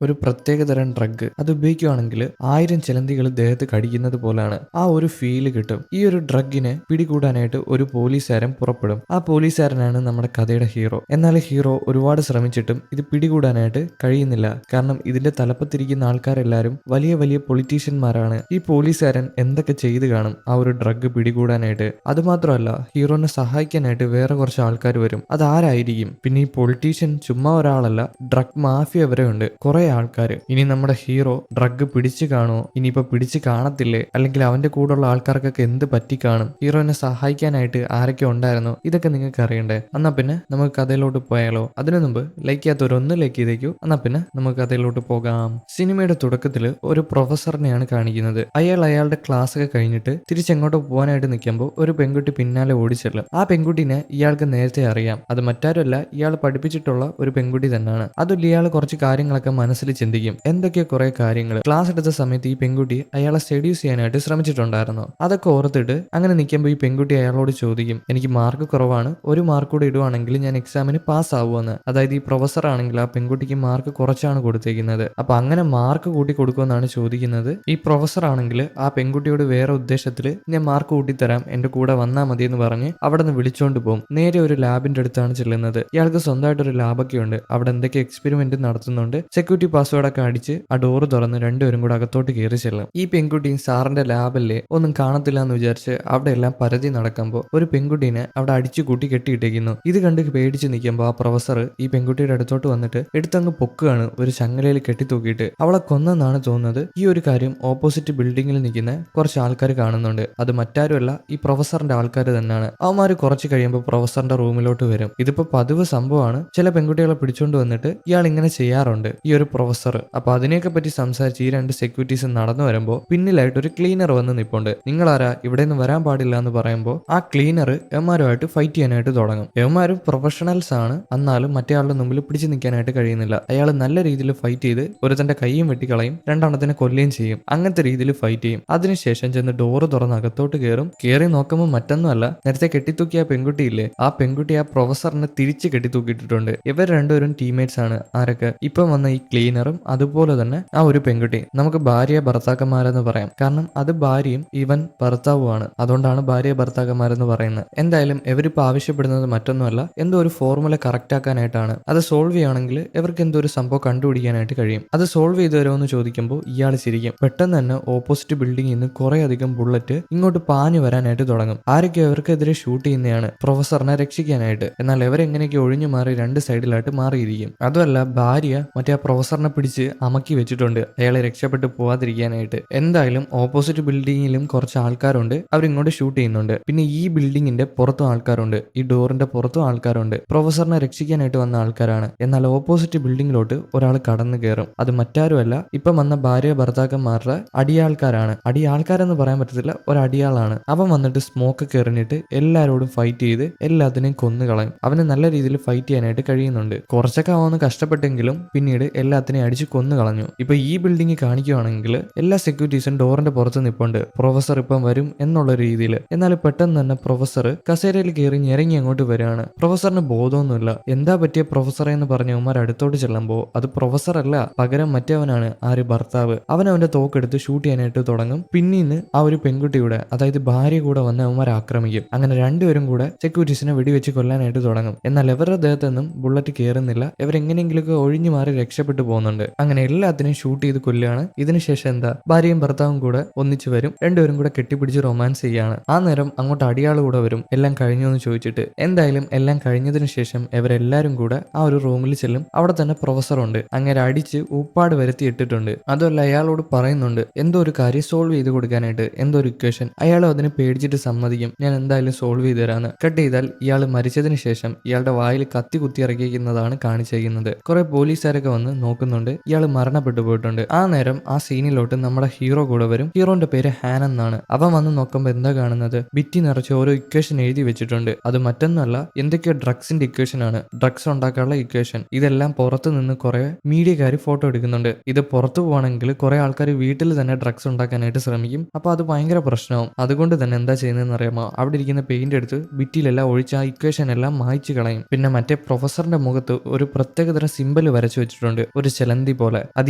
ഒരു പ്രത്യേകതരം ഡ്രഗ് അത് ഉപയോഗിക്കുകയാണെങ്കിൽ 1000 ചിലന്തികൾ ദേഹത്ത് കടിക്കുന്നത് പോലാണ് ആ ഒരു ഫീല് കിട്ടും. ഈ ഒരു ഡ്രഗിനെ പിടികൂടാനായിട്ട് ഒരു പോലീസുകാരൻ പുറപ്പെടും. ആ പോലീസുകാരനാണ് നമ്മുടെ കഥയുടെ ഹീറോ. എന്നാൽ ഹീറോ ഒരുപാട് ശ്രമിച്ചിട്ടും ഇത് പിടികൂടാനായിട്ട് കഴിയുന്നില്ല. കാരണം ഇതിന്റെ തലപ്പത്തിരിക്കുന്ന ആൾക്കാരെല്ലാരും വലിയ വലിയ പൊളിറ്റീഷ്യന്മാരാണ്. ഈ പോലീസുകാരൻ എന്തൊക്കെ ചെയ്ത് കാണും ആ ഒരു ഡ്രഗ് പിടികൂടാനായിട്ട്. അതുമാത്രമല്ല, ഹീറോനെ സഹായിക്കാനായിട്ട് വേറെ കുറച്ച് ആൾക്കാർ വരും. അതാരായിരിക്കും? പിന്നെ ഈ പൊളിറ്റീഷ്യൻ ചുമ്മാ ഒരാളല്ല, ഡ്രഗ് മാഫിയ വരെ ഉണ്ട്, കുറെ ആൾക്കാർ. ഇനി നമ്മുടെ ഹീറോ ഡ്രഗ് പിടിച്ചു കാണുമോ? ഇനിയിപ്പോ പിടിച്ചു കാണത്തില്ലേ? അല്ലെങ്കിൽ അവന്റെ കൂടെയുള്ള ആൾക്കാർക്കൊക്കെ എന്ത് പറ്റി കാണും? ഹീറോനെ സഹായിക്കാനായിട്ട് ആരൊക്കെ ഉണ്ടായിരുന്നോ? ഇതൊക്കെ നിങ്ങൾക്ക് അറിയണ്ടേ? എന്നാ പിന്നെ നമുക്ക് കഥയിലോട്ട് പോയാലോ? അതിനു മുമ്പ് ലൈക്ക് ചെയ്യാത്തവരൊന്ന് ലൈക്ക് ചെയ്തേക്കൂ. എന്നാ പിന്നെ നമുക്ക് കഥയിലോട്ട് പോകാം. സിനിമയുടെ തുടക്കത്തിൽ ഒരു പ്രൊഫസറിനെയാണ് കാണിക്കുന്നത്. അയാളുടെ ക്ലാസ് ഒക്കെ കഴിഞ്ഞിട്ട് തിരിച്ചെങ്ങോട്ടോ പോകാനായിട്ട് നിൽക്കുമ്പോൾ ഒരു പെൺകുട്ടി പിന്നാലെ ഓടിച്ചെല്ലും. ആ പെൺകുട്ടിനെ ഇയാൾക്ക് നേരത്തെ അറിയാം. അത് മറ്റാരുമല്ല, ഇയാൾ പഠിപ്പിച്ചിട്ടുള്ള ഒരു പെൺകുട്ടി തന്നെയാണ്. അതും ഇയാൾ കുറച്ച് കാര്യങ്ങളൊക്കെ മനസ്സിൽ ചിന്തിക്കും. എന്തൊക്കെയോ കുറെ കാര്യങ്ങൾ. ക്ലാസ് എടുത്ത സമയത്ത് ഈ പെൺകുട്ടി അയാളെ സെഡ്യൂസ് ചെയ്യാനായിട്ട് ശ്രമിച്ചിട്ടുണ്ടായിരുന്നു. അതൊക്കെ ഓർത്തിട്ട് അങ്ങനെ നിൽക്കുമ്പോൾ ഈ പെൺകുട്ടി അയാളോട് ചോദിക്കും, എനിക്ക് മാർക്ക് കുറവാണ്, ഒരു മാർക്ക് കൂടെ ഇടുവാണെങ്കിൽ ഞാൻ എക്സാമിന് പാസ് ആവുമെന്ന്. അതായത് ഈ പ്രൊഫസർ ആണെങ്കിൽ ആ പെൺകുട്ടിക്ക് മാർക്ക് കുറച്ചാണ് കൊടുത്തേക്കുന്നത്. അപ്പൊ അങ്ങനെ മാർക്ക് കൂട്ടി കൊടുക്കുമെന്നാണ് ചോദിക്കുന്നത്. ഈ പ്രൊഫസർ ആണെങ്കിൽ ആ പെൺകുട്ടിയോട് വേറെ ഉദ്ദേശത്തിൽ ഞാൻ മാർക്ക് കൂട്ടിത്തരാം, എന്റെ കൂടെ വന്നാൽ മതി എന്ന് പറഞ്ഞ് അവിടെ നിന്ന് വിളിച്ചോണ്ട് പോകും. നേരെ ഒരു ലാബിന്റെ അടുത്താണ് ചെല്ലുന്നത്. ഇയാൾക്ക് സ്വന്തമായിട്ടൊരു ലാബൊക്കെ ഉണ്ട്. അവിടെ എന്തൊക്കെ എക്സ്പെരിമെന്റ് നടത്തുന്നുണ്ട്. സെക്യൂരിറ്റി പാസ്വേഡ് ഒക്കെ അടിച്ച് ആ ഡോറ് തുറന്ന് രണ്ടുപേരും കൂടെ അകത്തോട്ട് കയറി ചെല്ലും. ഈ പെൺകുട്ടിയും സാറിന്റെ ലാബല്ലേ ഒന്നും കാണത്തില്ല എന്ന് വിചാരിച്ച് അവിടെ എല്ലാം പരതി നടക്കുമ്പോൾ ഒരു പെൺകുട്ടീനെ അവിടെ അടിച്ചു കൂട്ടി കെട്ടിയിട്ടേക്കുന്നു. ഇത് കണ്ട് പേടിച്ച് നിൽക്കുമ്പോൾ ആ പ്രൊഫസർ ഈ പെൺകുട്ടിയുടെ അടുത്തോട്ട് വന്നിട്ട് എടുത്തങ്ങ് പൊക്കുകയാണ്, ഒരു ചങ്ങലയിൽ കെട്ടിത്തൂക്കിയിട്ട്. അവളെ കൊന്നെന്നാണ് തോന്നുന്നത്. ഈ ഒരു കാര്യം ഓപ്പോസിറ്റ് ബിൽഡിങ്ങിൽ നിൽക്കുന്ന കുറച്ച് ആൾക്കാർ കാണുന്നുണ്ട്. അത് മറ്റാരുമല്ല, ഈ പ്രൊഫസറിന്റെ ആൾക്കാർ തന്നെയാണ്. അവന്മാർ കുറച്ച് കഴിയുമ്പോൾ പ്രൊഫസറിന്റെ റൂമിലോട്ട് വരും. ഇതിപ്പോ പതിവ് സംഭവമാണ്. ചില പെൺകുട്ടികളെ പിടിച്ചോണ്ട് വന്നിട്ട് ഇയാൾ ഇങ്ങനെ ചെയ്യാറുണ്ട്, ഈ ഒരു പ്രൊഫസർ. അപ്പൊ അതിനെയൊക്കെ പറ്റി സംസാരിച്ച് ഈ രണ്ട് സെക്യൂരിറ്റീസ് നടന്നു വരുമ്പോൾ പിന്നിലായിട്ട് ഒരു ക്ലീനർ വന്ന് നിൽപ്പുണ്ട്. നിങ്ങളാരാ, ഇവിടെ നിന്ന് വരാൻ പാടില്ല എന്ന് പറയുമ്പോൾ ആ ക്ലീനർ എവന്മാരുമായിട്ട് ഫൈറ്റ് ചെയ്യാനായിട്ട് തുടങ്ങും. എവന്മാരും പ്രൊഫഷണൽസ് ആണ്, എന്നാലും മറ്റേ ആളുടെ മുമ്പിൽ പിടിച്ചു നിൽക്കാനായിട്ട് കഴിയുന്നില്ല. അയാൾ നല്ല രീതിയിൽ ഫൈറ്റ് ചെയ്ത് ഒരുത്തന്റെ കൈയും വെട്ടിക്കളയും, രണ്ടെണ്ണത്തിനെ കൊല്ലുകയും ചെയ്യും. അങ്ങനത്തെ രീതിയിൽ ഫൈറ്റ് ചെയ്യും. അതിനുശേഷം ചെന്ന് ഡോറ് തുറന്ന് അകത്തോട്ട് കയറി നോക്കുമ്പോൾ മറ്റൊന്നുമല്ല, നേരത്തെ കെട്ടിത്തൂക്കിയ പെൺകുട്ടിയില്ലേ, ആ പെൺകുട്ടി ആ പ്രൊഫസറിനെ തിരിച്ച് കെട്ടിത്തൂക്കിയിട്ടുണ്ട്. ഇവർ രണ്ടുപേരും ടീംമേറ്റ്സ് ആണ്. ആരൊക്കെ? ഇപ്പം വന്ന ഈ ക്ലീനറും അതുപോലെ തന്നെ ആ ഒരു പെൺകുട്ടി. നമുക്ക് ഭാര്യ ഭർത്താക്കന്മാരെന്ന് പറയാം, കാരണം അത് ഭാര്യയും ഇവൻ ഭർത്താവുമാണ്. അതുകൊണ്ടാണ് ഭാര്യ ഭർത്താക്കന്മാരെന്ന് പറയുന്നത്. എന്തായാലും ഇവരിപ്പോൾ ആവശ്യപ്പെടുന്നത് മറ്റൊന്നുമല്ല, എന്തോ ഒരു ഫോർമുല കറക്റ്റ് ആക്കാനായിട്ടാണ്. അത് സോൾവ് ചെയ്യുകയാണെങ്കിൽ ഇവർക്ക് എന്തോ ഒരു സംഭവം കണ്ടുപിടിക്കാനായിട്ട് കഴിയും. അത് സോൾവ് ചെയ്തു തരുമെന്ന് ചോദിക്കുമ്പോൾ ഇയാൾ ചിരിക്കും. പെട്ടെന്ന് തന്നെ ഓപ്പോസിറ്റ് ബിൽഡിംഗിൽ നിന്ന് കുറെ അധികം ബുള്ളറ്റ് ഇങ്ങോട്ട് പാഞ്ഞു വരാനായിട്ട് തുടങ്ങും. ആരൊക്കെ ഇവർക്കെതിരെ ഷൂട്ട് ചെയ്യുന്നതാണ്, പ്രൊഫസറിനെ രക്ഷിക്കാനായിട്ട്. എന്നാൽ ഇവരെങ്ങനെയൊക്കെ ഒഴിഞ്ഞു മാറി രണ്ട് സൈഡിലായിട്ട് മാറിയിരിക്കും. അതുമല്ല, ഭാര്യ മറ്റേ ആ പ്രൊഫസറിനെ പിടിച്ച് അമക്കി വെച്ചിട്ടുണ്ട്, അയാളെ രക്ഷപ്പെട്ടു പോവാതിരിക്കാനായിട്ട്. എന്തായാലും ഓപ്പോസിറ്റ് ബിൽഡിങ്ങിലും കുറച്ച് ആൾക്കാരുണ്ട്, അവരിങ്ങോട്ട് ഷൂട്ട് ചെയ്യുന്നുണ്ട്. പിന്നെ ഈ ബിൽഡിങ്ങിന്റെ പുറത്തും ആൾക്കാരുണ്ട്, ഈ ഡോറിന്റെ പുറത്തും ആൾക്കാരുണ്ട്. പ്രൊഫസറിനെ രക്ഷിക്കാനായിട്ട് വന്ന ആൾക്കാരാണ്. എന്നാൽ ഓപ്പോസിറ്റ് ബിൽഡിങ്ങിലോട്ട് ഒരാൾ കടന്നു കയറും. അത് മറ്റാരുമല്ല, ഇപ്പം വന്ന ഭാര്യ ഭർത്താക്കന്മാരുടെ അടിയാൾക്കാരാണ്. അടിയാൾക്കാരെന്ന് പറയാൻ പറ്റത്തില്ല, ഒരടിയാളാണ്. അവൻ വന്നിട്ട് സ്മോക്ക് ഒക്കെ എറിഞ്ഞിട്ട് എല്ലാരോടും ഫൈറ്റ് ചെയ്ത് എല്ലാത്തിനെയും കൊന്നുകളയും. അവന് നല്ല രീതിയിൽ ഫൈറ്റ് ചെയ്യാനായിട്ട് കഴിയുന്നുണ്ട്. കുറച്ചൊക്കെ അവന്ന് കഷ്ടപ്പെട്ടെങ്കിലും പിന്നീട് എല്ലാത്തിനെയും അടിച്ച് കൊന്നു കളഞ്ഞു. ഇപ്പൊ ഈ ബിൽഡിംഗ് കാണിക്കുകയാണെങ്കിൽ എല്ലാ സെക്യൂരിറ്റീസും ഡോറിന്റെ പുറത്ത് നിൽപ്പുണ്ട്, പ്രൊഫസർ ഇപ്പം വരും എന്നുള്ള രീതിയിൽ. എന്നാൽ പെട്ടെന്ന് തന്നെ പ്രൊഫസർ കസേരയിൽ കയറി ഞെരങ്ങി അങ്ങോട്ട് വരികയാണ്. പ്രൊഫസറിന് ബോധമൊന്നുമില്ല. എന്താ പറ്റിയ പ്രൊഫസറെ എന്ന് പറഞ്ഞ അവന്മാർ അടുത്തോട്ട് ചെല്ലുമ്പോൾ അത് പ്രൊഫസർ അല്ല, പകരം മറ്റവനാണ്, ആര്, ഭർത്താവ്. അവന്റെ തോക്കെടുത്ത് ഷൂട്ട് ചെയ്യാനായിട്ട് തുടങ്ങും. പിന്നീന്ന് ആ ഒരു പെൺകുട്ടിയുടെ, അതായത് ഭാര്യ കൂടെ വന്ന് അവന്മാർ ആക്രമിക്കും. അങ്ങനെ രണ്ടുപേരും കൂടെ സെക്യൂരിറ്റീസിനെ വെടിവെച്ച് കൊല്ലാനായിട്ട് തുടങ്ങും. എന്നാൽ ഇവരുടെ ദേഹത്തൊന്നും ബുള്ളറ്റ് കയറുന്നില്ല. ഇവരെങ്ങനെയെങ്കിലുമൊക്കെ ഒഴിഞ്ഞു മാറി രക്ഷപ്പെട്ടു പോകുന്നുണ്ട്. അങ്ങനെ എല്ലാത്തിനെയും ഷൂട്ട് ചെയ്ത് കൊല്ലുകയാണ്. ഇതിനുശേഷം എന്താ, ഭാര്യയും ഭർത്താവും കൂടെ ഒന്നിച്ചു വരും. രണ്ടുപേരും കൂടെ കെട്ടിപ്പിടിച്ച് റൊമാൻസ് ചെയ്യാണ്. ആ നേരം അങ്ങോട്ട് അടിയാൾ കൂടെ വരും, എല്ലാം കഴിഞ്ഞു എന്ന് ചോദിച്ചിട്ട്. എന്തായാലും എല്ലാം കഴിഞ്ഞതിന് ശേഷം ഇവരെല്ലാരും കൂടെ ആ ഒരു റൂമിൽ ചെല്ലും. അവിടെ തന്നെ പ്രൊഫസർ ഉണ്ട്. അങ്ങനെ അടിച്ച് ഉപ്പാട് വരുത്തി ഇട്ടിട്ടുണ്ട്. അതുമല്ല, അയാളോട് പറയുന്നുണ്ട് എന്തോ ഒരു കാര്യം സോൾവ് ചെയ്ത് കൊടുക്കാനായിട്ട്, എന്തോ ഒരു ഇക്വേഷൻ. അയാളും അതിന് പേടിച്ചിട്ട് സമ്മതിക്കും, ഞാൻ എന്തായാലും സോൾവ് ചെയ്ത് തരാന്ന്. കട്ട് ചെയ്താൽ ഇയാൾ മരിച്ചതിന് ശേഷം ഇയാളുടെ വായിൽ കത്തി കുത്തി ഇറക്കിക്കുന്നതാണ് കാണിച്ചിരിക്കുന്നത്. കുറെ പോലീസുകാരൊക്കെ വന്ന് നോക്കുന്നുണ്ട്, ഇയാൾ മരണപ്പെട്ടു പോയിട്ടുണ്ട്. ആ നേരം ആ സീനിലോട്ട് നമ്മുടെ ഹീറോ കൂടെ വരും. ഹീറോന്റെ പേര് ഹാൻ എന്നാണ്. അവൻ വന്ന് നോക്കുമ്പോൾ എന്താ കാണുന്നത്, ഭിത്തി നിറച്ച് ഓരോ ഇക്വേഷൻ എഴുതി വെച്ചിട്ടുണ്ട്. അത് മറ്റൊന്നല്ല, എന്തൊക്കെയോ ഡ്രഗ്സിന്റെ ഇക്വേഷൻ ആണ്, ഡ്രഗ്സ് ഉണ്ടാക്കാനുള്ള ഇക്വേഷൻ. ഇതെല്ലാം പുറത്ത് നിന്ന് കുറെ മീഡിയക്കാർ ഫോട്ടോ എടുക്കുന്നുണ്ട്. ഇത് പുറത്തു പോകണമെങ്കിൽ കുറെ ആൾക്കാർ വീട്ടിൽ തന്നെ ഡ്രഗ്സ് ഉണ്ടാക്കാനായിട്ട് ശ്രമിക്കും. അപ്പൊ അത് ഭയങ്കര പ്രശ്നവും. അതുകൊണ്ട് തന്നെ എന്താ ചെയ്യുന്നതെന്ന് അറിയാമോ, അവിടെ ഇരിക്കുന്ന പെയിന്റ് എടുത്ത് ഭിത്തിയിലെല്ലാം ഒഴിച്ച് ആ ഇക്വേഷൻ എല്ലാം മായ്ച്ചു കളയും. പിന്നെ മറ്റേ പ്രൊഫസറിന്റെ മുഖത്ത് ഒരു പ്രത്യേകതരം സിമ്പൽ വരച്ചു വെച്ചിട്ടുണ്ട്, ഒരു ഒരു ചെലന്തി പോലെ. അത്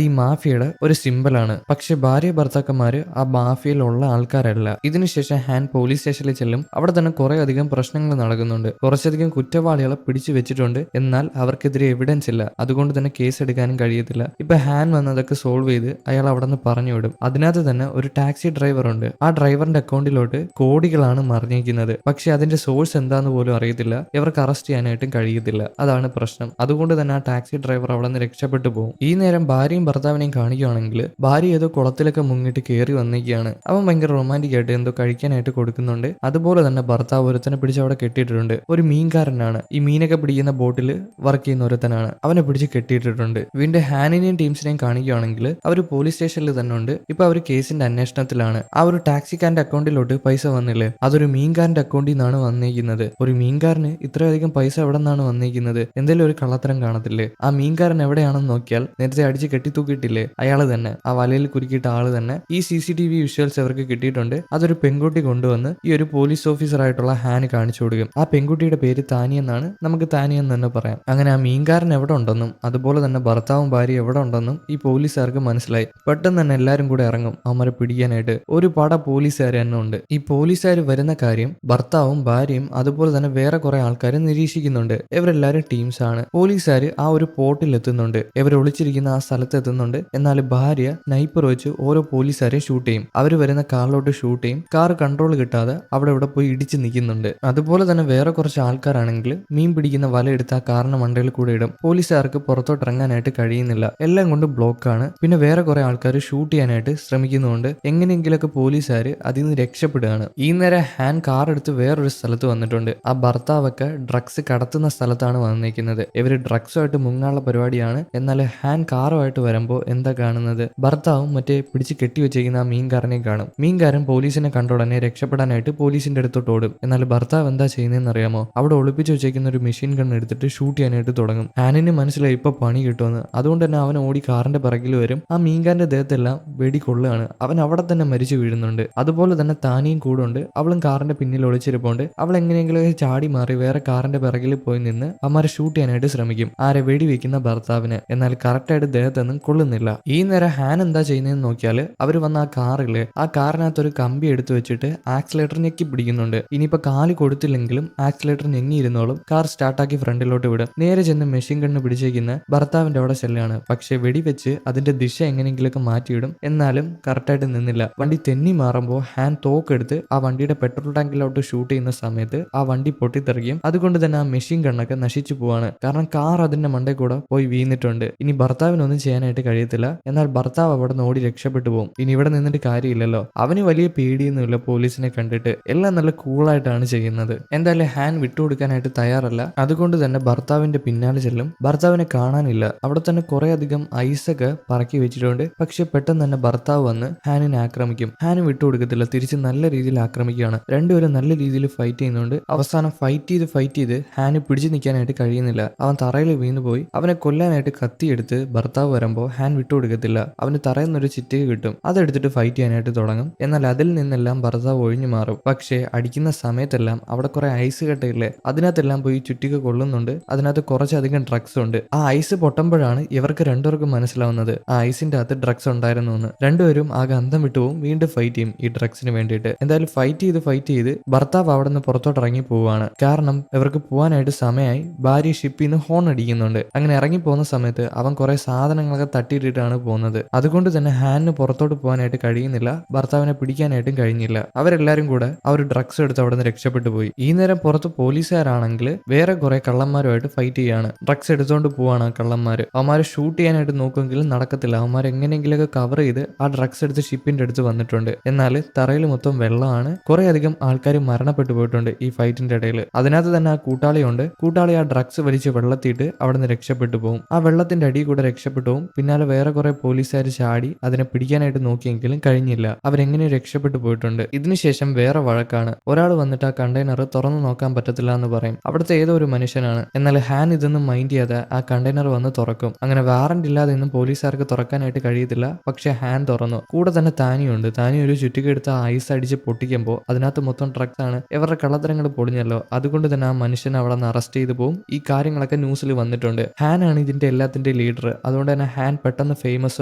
ഈ മാഫിയയുടെ ഒരു സിമ്പലാണ്. പക്ഷെ ഭാര്യ ഭർത്താക്കന്മാര് ആ മാഫിയയിലുള്ള ആൾക്കാരല്ല. ഇതിനുശേഷം ഹാൻ പോലീസ് സ്റ്റേഷനിൽ ചെല്ലും. അവിടെ തന്നെ കുറെ അധികം പ്രശ്നങ്ങൾ നടക്കുന്നുണ്ട്. കുറച്ചധികം കുറ്റവാളികളെ പിടിച്ചു വെച്ചിട്ടുണ്ട്. എന്നാൽ അവർക്കെതിരെ എവിഡൻസ് ഇല്ല. അതുകൊണ്ട് തന്നെ കേസ് എടുക്കാനും കഴിയത്തില്ല. ഇപ്പൊ ഹാൻ വന്നതൊക്കെ സോൾവ് ചെയ്ത് അയാൾ അവിടെ നിന്ന് പറഞ്ഞു വിടും. അതിനകത്ത് തന്നെ ഒരു ടാക്സി ഡ്രൈവർ ഉണ്ട്. ആ ഡ്രൈവറിന്റെ അക്കൗണ്ടിലോട്ട് കോടികളാണ് മറിഞ്ഞിരിക്കുന്നത്. പക്ഷെ അതിന്റെ സോഴ്സ് എന്താന്ന് പോലും അറിയത്തില്ല. ഇവർക്ക് അറസ്റ്റ് ചെയ്യാനായിട്ടും കഴിയത്തില്ല. അതാണ് പ്രശ്നം. അതുകൊണ്ട് തന്നെ ആ ടാക്സി ഡ്രൈവർ അവിടെ നിന്ന് രക്ഷപ്പെട്ടു പോകും. ഈ നേരം ഭാര്യയും ഭർത്താവിനെയും കാണിക്കുകയാണെങ്കിൽ ഭാര്യ ഏതോ കുളത്തിലൊക്കെ മുങ്ങിട്ട് കയറി വന്നിരിക്കുകയാണ്. അവൻ ഭയങ്കര റൊമാൻറ്റിക് ആയിട്ട് എന്തോ കഴിക്കാനായിട്ട് കൊടുക്കുന്നുണ്ട്. അതുപോലെ തന്നെ ഭർത്താവ് ഒരുത്തനെ പിടിച്ച് അവിടെ കെട്ടിയിട്ടുണ്ട്. ഒരു മീൻകാരനാണ്. ഈ മീനൊക്കെ പിടിക്കുന്ന ബോട്ടിൽ വർക്ക് ചെയ്യുന്ന ഒരുത്തനാണ്. അവനെ പിടിച്ച് കെട്ടിയിട്ടിട്ടുണ്ട്. വീണ്ടും ഹാനിനെയും ടീംസിനെയും കാണിക്കുകയാണെങ്കിൽ അവർ പോലീസ് സ്റ്റേഷനിൽ തന്നെ ഉണ്ട്. ഇപ്പൊ അവർ കേസിന്റെ അന്വേഷണത്തിലാണ്. ആ ഒരു ടാക്സിക്കാരന്റെ അക്കൗണ്ടിലോട്ട് പൈസ വന്നില്ലേ, അതൊരു മീൻകാരന്റെ അക്കൗണ്ടിൽ നിന്നാണ് വന്നിരിക്കുന്നത്. ഒരു മീൻകാരന് ഇത്രയധികം പൈസ എവിടെ നിന്നാണ് വന്നിരിക്കുന്നത്? എന്തെങ്കിലും ഒരു കള്ളത്തരം കാണത്തില്ലേ? ആ മീൻകാരൻ എവിടെയാണെന്ന് നോക്കിയാൽ നേരത്തെ അടിച്ച് കെട്ടിത്തൂക്കിയിട്ടില്ലേ, അയാള് തന്നെ, ആ വലയിൽ കുരുക്കിയിട്ട ആള് തന്നെ. ഈ CCTV വിഷ്വൽസ് അവർക്ക് കിട്ടിയിട്ടുണ്ട്. അതൊരു പെൺകുട്ടി കൊണ്ടുവന്ന് ഈ ഒരു പോലീസ് ഓഫീസർ ആയിട്ടുള്ള ഹാന് കാണിച്ചു കൊടുക്കും. ആ പെൺകുട്ടിയുടെ പേര് താനി എന്നാണ്. നമുക്ക് താനി എന്ന് തന്നെ പറയാം. അങ്ങനെ ആ മീൻകാരൻ എവിടെ ഉണ്ടെന്നും അതുപോലെ തന്നെ ഭർത്താവും ഭാര്യ എവിടെ ഉണ്ടെന്നും ഈ പോലീസുകാർക്ക് മനസ്സിലായി. പെട്ടെന്ന് തന്നെ എല്ലാരും കൂടെ ഇറങ്ങും അവന്മാരെ പിടിക്കാനായിട്ട്. ഒരു പട പോലീസുകാർ തന്നെ ഉണ്ട്. ഈ പോലീസുകാർ വരുന്ന കാര്യം ഭർത്താവും ഭാര്യയും അതുപോലെ തന്നെ വേറെ കുറെ ആൾക്കാർ നിരീക്ഷിക്കുന്നുണ്ട്. ഇവരെല്ലാരും ടീംസ് ആണ്. പോലീസുകാർ ആ ഒരു പോർട്ടിൽ എത്തുന്നുണ്ട്. ഇവർ ഒളിച്ചിരിക്കുന്ന ആ സ്ഥലത്ത് എത്തുന്നുണ്ട്. എന്നാൽ ഭാര്യ സ്നൈപ്പർ വെച്ച് ഓരോ പോലീസുകാരെ ഷൂട്ട് ചെയ്യും. അവർ വരുന്ന കാറിലോട്ട് ഷൂട്ട് ചെയ്യും. കാർ കൺട്രോൾ കിട്ടാതെ അവിടെ ഇവിടെ പോയി ഇടിച്ച് നിൽക്കുന്നുണ്ട്. അതുപോലെ തന്നെ വേറെ കുറച്ച് ആൾക്കാരാണെങ്കിൽ മീൻ പിടിക്കുന്ന വല എടുത്ത് ആ കാറിന്റെ മണ്ടയിൽ കൂടെ ഇടും. പോലീസുകാർക്ക് പുറത്തോട്ട് ഇറങ്ങാനായിട്ട് കഴിയുന്നില്ല. എല്ലാം കൊണ്ട് ബ്ലോക്കാണ്. പിന്നെ വേറെ കുറെ ആൾക്കാർ ഷൂട്ട് ചെയ്യാനായിട്ട് ശ്രമിക്കുന്നുണ്ട്. എങ്ങനെയെങ്കിലൊക്കെ പോലീസുകാർ അതിൽ നിന്ന് രക്ഷപ്പെടുകയാണ്. ഈ നേരം ഹാൻ കാർ എടുത്ത് വേറൊരു സ്ഥലത്ത് വന്നിട്ടുണ്ട്. ആ ഭർത്താവൊക്കെ ഡ്രഗ്സ് കടത്തുന്ന സ്ഥലത്താണ് വന്നിരിക്കുന്നത്. ഇവര് ഡ്രഗ്സുമായിട്ട് മുങ്ങാനുള്ള പരിപാടിയാണ്. എന്നാൽ ഹാൻ കാറുമായിട്ട് വരുമ്പോൾ എന്താ കാണുന്നത്? ഭർത്താവും മറ്റേ പിടിച്ച് കെട്ടിവെച്ചിരിക്കുന്ന ആ മീൻകാരനെ കാണും. മീൻകാരൻ പോലീസിനെ കണ്ട ഉടനെ രക്ഷപ്പെടാനായിട്ട് പോലീസിന്റെ അടുത്തോട്ട് ഓടും. എന്നാൽ ഭർത്താവ് എന്താ ചെയ്യുന്നതെന്ന് അറിയാമോ? അവിടെ ഒളിപ്പിച്ച് വെച്ചേക്കുന്ന ഒരു മെഷീൻ ഗൺ എടുത്തിട്ട് ഷൂട്ട് ചെയ്യാനായിട്ട് തുടങ്ങും. ഹാനിന് മനസ്സിലായി ഇപ്പൊ പണി കിട്ടുമെന്ന്. അതുകൊണ്ട് തന്നെ അവൻ ഓടി കാറിന്റെ പിറകിൽ വരും. ആ മീൻകാരന്റെ ദേഹത്തെല്ലാം വെടികൊള്ളുകയാണ്. അവൻ അവിടെ തന്നെ മരിച്ചു വീഴുന്നുണ്ട്. അതുപോലെ തന്നെ താനിയും കൂടെ ഉണ്ട്. അവളും കാറിന്റെ പിന്നിൽ ഒളിച്ചിരിപ്പുണ്ട്. അവൾ എങ്ങനെയെങ്കിലും ചാടി മാറി വേറെ കാറിന്റെ പിറകിൽ പോയി നിന്ന് അമ്മാരെ ഷൂട്ട് ചെയ്യാനായിട്ട് ശ്രമിക്കും. ആരെ വെടിവെക്കുന്ന ഭർത്താവിന്. എന്നാൽ കറക്റ്റായിട്ട് ദേഹത്തൊന്നും കൊള്ളുന്നില്ല. ഈ നേരം ഹാൻ എന്താ ചെയ്യുന്നതെന്ന് നോക്കിയാൽ അവർ വന്ന ആ കാറില് ആ കാറിനകത്ത് ഒരു കമ്പി എടുത്തു വെച്ചിട്ട് ആക്സിലേറ്റർ ഞെക്കി പിടിക്കുന്നുണ്ട്. ഇനിയിപ്പോ കാല് കൊടുത്തില്ലെങ്കിലും ആക്സിലേറ്റർ ഞെങ്ങിയിരുന്നോളും. കാർ സ്റ്റാർട്ടാക്കി ഫ്രണ്ടിലോട്ട് വിടും. നേരെ ചെന്ന് മെഷീൻ ഗണ്ണ് പിടിച്ചേക്കുന്ന ഭർത്താവിന്റെ അവിടെ ചെല്ലാണ്. പക്ഷെ വെടിവെച്ച് അതിന്റെ ദിശ എങ്ങനെയെങ്കിലുമൊക്കെ മാറ്റിയിടും. എന്നാലും കറക്റ്റായിട്ട് നിന്നില്ല. വണ്ടി തെന്നി മാറുമ്പോൾ ഹാൻ തോക്കെടുത്ത് ആ വണ്ടിയുടെ പെട്രോൾ ടാങ്കിലോട്ട് ഷൂട്ട് ചെയ്യുന്ന സമയത്ത് ആ വണ്ടി പൊട്ടിത്തെറിക്കും. അതുകൊണ്ട് തന്നെ ആ മെഷീൻ ഗണ്ണൊക്കെ നശിച്ചു പോവാണ്. കാരണം കാർ അതിന്റെ മണ്ടയിൽ കൂടെ പോയി വീണിട്ടുണ്ട്. ഇനി ഭർത്താവിനൊന്നും ചെയ്യാനായിട്ട് കഴിയത്തില്ല. എന്നാൽ ഭർത്താവ് അവിടെ നിന്ന് ഓടി രക്ഷപ്പെട്ടു പോകും. ഇനി ഇവിടെ നിന്നിട്ട് കാര്യമില്ലല്ലോ. അവന് വലിയ പേടിയൊന്നുമില്ല പോലീസിനെ കണ്ടിട്ട്. എല്ലാം നല്ല കൂളായിട്ടാണ് ചെയ്യുന്നത്. എന്തായാലും ഹാൻ വിട്ടുകൊടുക്കാനായിട്ട് തയ്യാറല്ല. അതുകൊണ്ട് തന്നെ ഭർത്താവിന്റെ പിന്നാലെ ചെല്ലും. ഭർത്താവിനെ കാണാനില്ല. അവിടെ തന്നെ കുറെ അധികം ഐസൊക്കെ പറക്കി വെച്ചിട്ടുണ്ട്. പക്ഷെ പെട്ടെന്ന് തന്നെ ഭർത്താവ് വന്ന് ഹാനിനെ ആക്രമിക്കും. ഹാന് വിട്ടുകൊടുക്കത്തില്ല. തിരിച്ച് നല്ല രീതിയിൽ ആക്രമിക്കുകയാണ്. രണ്ടുപേരും നല്ല രീതിയിൽ ഫൈറ്റ് ചെയ്യുന്നുണ്ട്. അവസാനം ഫൈറ്റ് ചെയ്ത് ഹാന് പിടിച്ചു നിൽക്കാനായിട്ട് കഴിയുന്നില്ല. അവൻ തറയിൽ വീണുപോയി. അവനെ കൊല്ലാനായിട്ട് കത്തിയെടുത്ത് ഭർത്താവ് വരുമ്പോൾ ഹാൻ വിട്ടുകൊടുക്കത്തില്ല. അവന് തറയിൽ നിന്നൊരു ചിറ്റിക കിട്ടും. അതെടുത്തിട്ട് ഫൈറ്റ് ചെയ്യാനായിട്ട് തുടങ്ങും. എന്നാൽ അതിൽ നിന്നെല്ലാം ഭർത്താവ് ഒഴിഞ്ഞു മാറും. പക്ഷേ അടിക്കുന്ന സമയത്തെല്ലാം അവിടെ കുറെ ഐസ് കട്ടയില്ലേ, അതിനകത്തെല്ലാം പോയി ചുറ്റിക കൊള്ളുന്നുണ്ട്. അതിനകത്ത് കുറച്ചധികം ഡ്രഗ്സ് ഉണ്ട്. ആ ഐസ് പൊട്ടുമ്പോഴാണ് ഇവർക്ക് രണ്ടുപേർക്കും മനസ്സിലാവുന്നത് ആ ഐസിന്റെ അകത്ത് ഡ്രഗ്സ് ഉണ്ടായിരുന്നു എന്ന്. രണ്ടുപേരും ആകെ അന്തം വിട്ടുപോകും. വീണ്ടും ഫൈറ്റ് ചെയ്യും ഈ ഡ്രഗ്സിന് വേണ്ടിയിട്ട്. എന്തായാലും ഫൈറ്റ് ചെയ്ത് ഭർത്താവ് അവിടെ നിന്ന് പുറത്തോട്ട് ഇറങ്ങി പോവാണ്. കാരണം ഇവർക്ക് പോകാനായിട്ട് സമയമായി. ഭാര്യ ഷിപ്പിൽ നിന്ന് ഹോൺ അടിക്കുന്നുണ്ട്. അങ്ങനെ ഇറങ്ങി പോകുന്ന സമയത്ത് അവൻ കുറെ സാധനങ്ങളൊക്കെ തട്ടിയിട്ടിട്ടാണ് പോകുന്നത്. അതുകൊണ്ട് തന്നെ ഹാനിന് പുറത്തോട്ട് പോകാനായിട്ട് കഴിയുന്നില്ല. ഭർത്താവിനെ പിടിക്കാനായിട്ടും കഴിഞ്ഞില്ല. അവരെല്ലാരും കൂടെ ആ ഒരു ഡ്രഗ്സ് എടുത്ത് അവിടെ നിന്ന് രക്ഷപ്പെട്ടു പോയി. ഈ നേരം പുറത്ത് പോലീസുകാരാണെങ്കിൽ വേറെ കുറെ കള്ളന്മാരുമായിട്ട് ഫൈറ്റ് ചെയ്യാണ്. ഡ്രഗ്സ് എടുത്തുകൊണ്ട് പോവാണ് ആ കള്ളന്മാര്. അവന്മാരെ ഷൂട്ട് ചെയ്യാനായിട്ട് നോക്കുമെങ്കിലും നടക്കത്തില്ല. അവന്മാർ എങ്ങനെയെങ്കിലൊക്കെ കവർ ചെയ്ത് ആ ഡ്രഗ്സ് എടുത്ത് ഷിപ്പിന്റെ അടുത്ത് വന്നിട്ടുണ്ട്. എന്നാൽ തറയിൽ മൊത്തം വെള്ളമാണ്. കുറെ അധികം ആൾക്കാർ മരണപ്പെട്ടു പോയിട്ടുണ്ട് ഈ ഫൈറ്റിന്റെ ഇടയിൽ. അതിനകത്ത് തന്നെ ആ കൂട്ടാളിയുണ്ട്. കൂട്ടാളി ആ ഡ്രഗ്സ് വലിച്ച് വെള്ളത്തിയിട്ട് അവിടെ നിന്ന് രക്ഷപ്പെട്ടു പോകും. ആ വെള്ളത്തിന്റെ അടിയിൽ കൂടെ രക്ഷപ്പെട്ടു പോകും. പിന്നാലെ വേറെ കുറെ പോലീസുകാർ ചാടി അതിനെ പിടിക്കാനായിട്ട് നോക്കിയെങ്കിലും കഴിഞ്ഞില്ല. അവരെങ്ങനെ രക്ഷപ്പെട്ടു പോയിട്ടുണ്ട്. ഇതിനുശേഷം വേറെ വഴക്കാണ്. ഒരാൾ വന്നിട്ട് ആ കണ്ടെയ്നർ തുറന്നു നോക്കാൻ പറ്റത്തില്ല എന്ന് പറയും. അവിടുത്തെ ഏതോ ഒരു മനുഷ്യനാണ്. എന്നാൽ ഹാൻ ഇതൊന്നും മൈൻഡ് ചെയ്യാതെ ആ കണ്ടെയ്നർ വന്ന് തുറക്കും. അങ്ങനെ വാറന്റ് ഇല്ലാതെ ഒന്നും പോലീസുകാർക്ക് തുറക്കാനായിട്ട് കഴിയത്തില്ല. പക്ഷെ ഹാൻ തുറന്നു. കൂടെ തന്നെ താനിയുണ്ട്. താനി ഒരു ചുറ്റിക എടുത്ത് ഐസ് അടിച്ച് പൊട്ടിക്കുമ്പോൾ അതിനകത്ത് മൊത്തം ഡ്രഗ്സ് ആണ്. ഇവരുടെ കള്ളത്തരങ്ങൾ പൊളിഞ്ഞല്ലോ. അതുകൊണ്ട് തന്നെ ആ മനുഷ്യനെ അവിടെ നിന്ന് അറസ്റ്റ് ചെയ്തു പോകും. ഈ കാര്യങ്ങളൊക്കെ ന്യൂസിൽ വന്നിട്ടുണ്ട്. ഹാൻ ആണ് ഇതിന്റെ എല്ലാത്തിന്റെ ലീഡർ. ലീഡർ. അതുകൊണ്ട് തന്നെ ഹാൻ പെട്ടെന്ന് ഫേമസ്